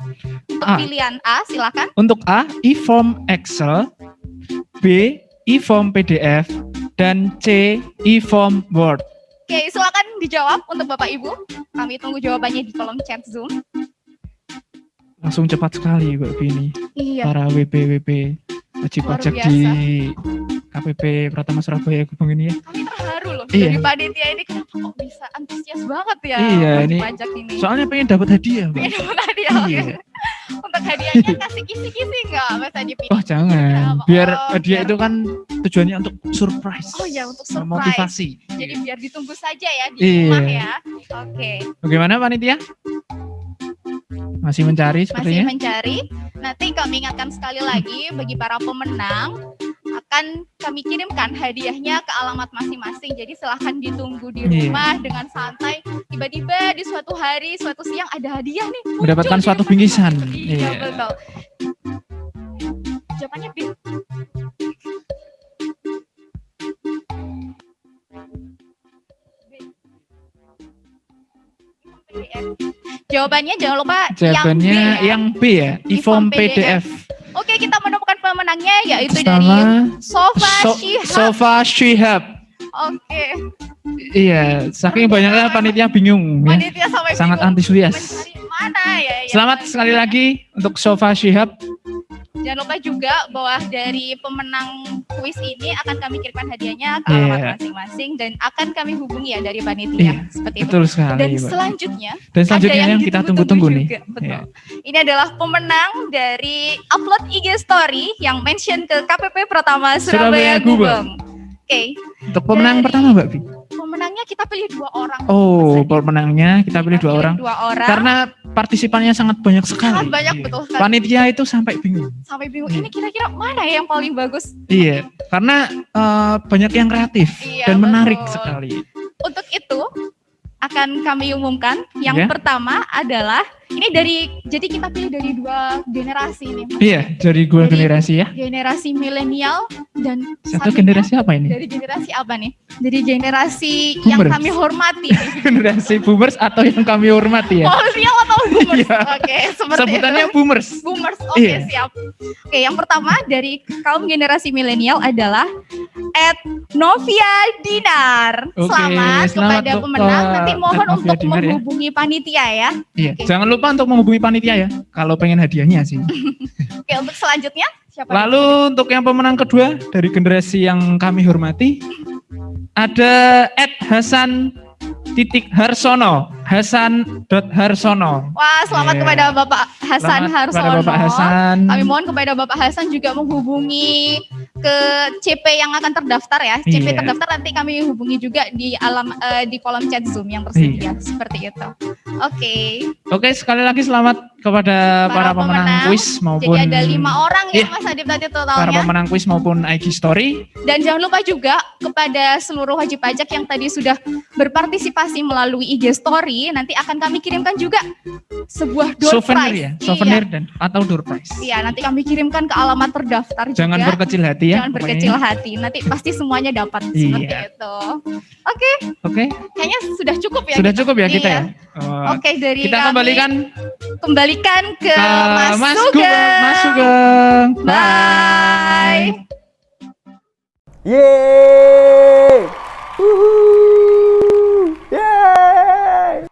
Untuk A. pilihan A, silakan. Untuk A, e-form Excel, B, e-form PDF, dan C, e-form Word. Oke, silakan dijawab untuk Bapak Ibu. Kami tunggu jawabannya di kolom chat Zoom. Langsung cepat sekali Mbak Bini. Iya. Para WP wajib Luar pajak biasa. di KPP Pratama Surabaya Gubeng ini ya. Kami terharu loh Iya. dari panitia ini, kenapa kok bisa antusias banget ya Iya, wajib ini pajak ini. soalnya pengen dapat hadiah, Mbak. Pengen dapat hadiah, Iya. oke. Untuk hadiahnya kasih kisi-kisi nggak Mas Adip ini? Oh jangan, biar hadiah biar- itu kan tujuannya untuk surprise. Oh ya, untuk surprise. Motivasi. Jadi biar ditunggu saja ya di Iya. rumah ya. Oke. Bagaimana panitia? Masih mencari Masih sepertinya? mencari. Nanti kami ingatkan sekali lagi bagi para pemenang, akan kami kirimkan hadiahnya ke alamat masing-masing. Jadi silahkan ditunggu di rumah dengan santai. Tiba-tiba di suatu hari, suatu siang ada hadiah nih. Mendapatkan suatu bingkisan. Iya, betul. Jawabannya B. Jawabannya jangan lupa yang B ya, e-form PDF. Oke, kita menemukan pemenangnya yaitu dari Sofa Shihab. Oke. Iya, saking banyaknya panitia bingung ya. Panitia sampai sangat bingung antusias. Mana ya? Selamat sekali lagi untuk Sofa Shihab. Jangan lupa juga bahwa dari pemenang kuis ini akan kami kirimkan hadiahnya ke alamat masing-masing dan akan kami hubungi ya dari panitia. Seperti betul itu. sekali, dan Mbak. selanjutnya yang kita tunggu-tunggu nih. Betul. Ya. Ini adalah pemenang dari upload IG story yang mention ke KPP Pratama Surabaya Gubeng. Oke. Untuk pemenang pertama, Mbak Bi. Pemenangnya kita pilih 2 orang. Oh, pemenangnya kita pilih 2 orang. 2 orang. Karena partisipannya sangat banyak sekali. Sangat banyak, betul sekali. Panitia itu sampai bingung. Sampai bingung, ini kira-kira mana ya yang paling bagus? Iya, karena banyak yang kreatif dan menarik sekali. Untuk itu akan kami umumkan. Yang pertama adalah jadi kita pilih dari 2 generasi nih. Iya, dari 2 generasi ya. Generasi milenial dan satu generasi apa ini? Dari generasi apa nih? Dari generasi yang kami hormati. Generasi boomers atau yang kami hormati ya? Milenial atau boomers? Oke, seperti sebutannya itu. boomers. Boomers. Oke, siap. Oke, yang pertama dari kaum generasi milenial adalah Novia Dinar. Selamat kepada pemenang. Nanti mohon untuk menghubungi panitia ya. Iya, jangan lupa untuk menghubungi panitia ya, kalau pengen hadiahnya sih. Oke, untuk selanjutnya siapa? Lalu untuk yang pemenang kedua dari generasi yang kami hormati, ada @Hasan_Harsono, Hasan.Harsono. Wah, selamat kepada Bapak Hasan Harsono. Bapak Hasan. Kami mohon kepada Bapak Hasan juga menghubungi ke CP yang akan terdaftar ya. CP terdaftar nanti kami hubungi juga di kolom chat Zoom yang tersedia. Seperti itu. Oke, sekali lagi selamat kepada para pemenang kuis maupun jadi ada 5 orang ya Mas Adip tadi totalnya. Para pemenang kuis maupun IG story. Dan jangan lupa juga kepada seluruh wajib pajak yang tadi sudah berpartisipasi melalui IG story, nanti akan kami kirimkan juga sebuah door prize. Ya, souvenir dan atau door prize. Iya, nanti kami kirimkan ke alamat terdaftar juga. Jangan berkecil hati ya. Jangan berkecil hati. Nanti pasti semuanya dapat seperti itu. Oke. Kayaknya sudah cukup ya. Sudah cukup ya kita ya. Oke, dari kita kembalikan ke Mas Sugeng. Bye. Yeay. Yeay.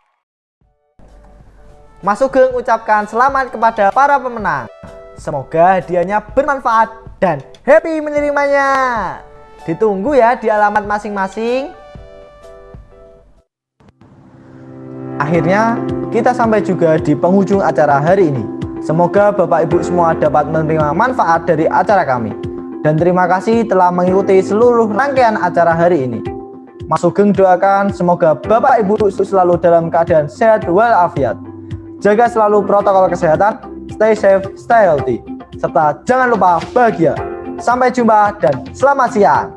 Mas Sugeng ucapkan selamat kepada para pemenang. Semoga hadiahnya bermanfaat dan happy menerimanya. Ditunggu ya di alamat masing-masing. Akhirnya kita sampai juga di penghujung acara hari ini. Semoga Bapak Ibu semua dapat menerima manfaat dari acara kami. Dan terima kasih telah mengikuti seluruh rangkaian acara hari ini. Mas Sugeng doakan semoga Bapak Ibu selalu dalam keadaan sehat walafiat. Jaga selalu protokol kesehatan, stay safe, stay healthy. Serta jangan lupa bahagia. Sampai jumpa dan selamat siang.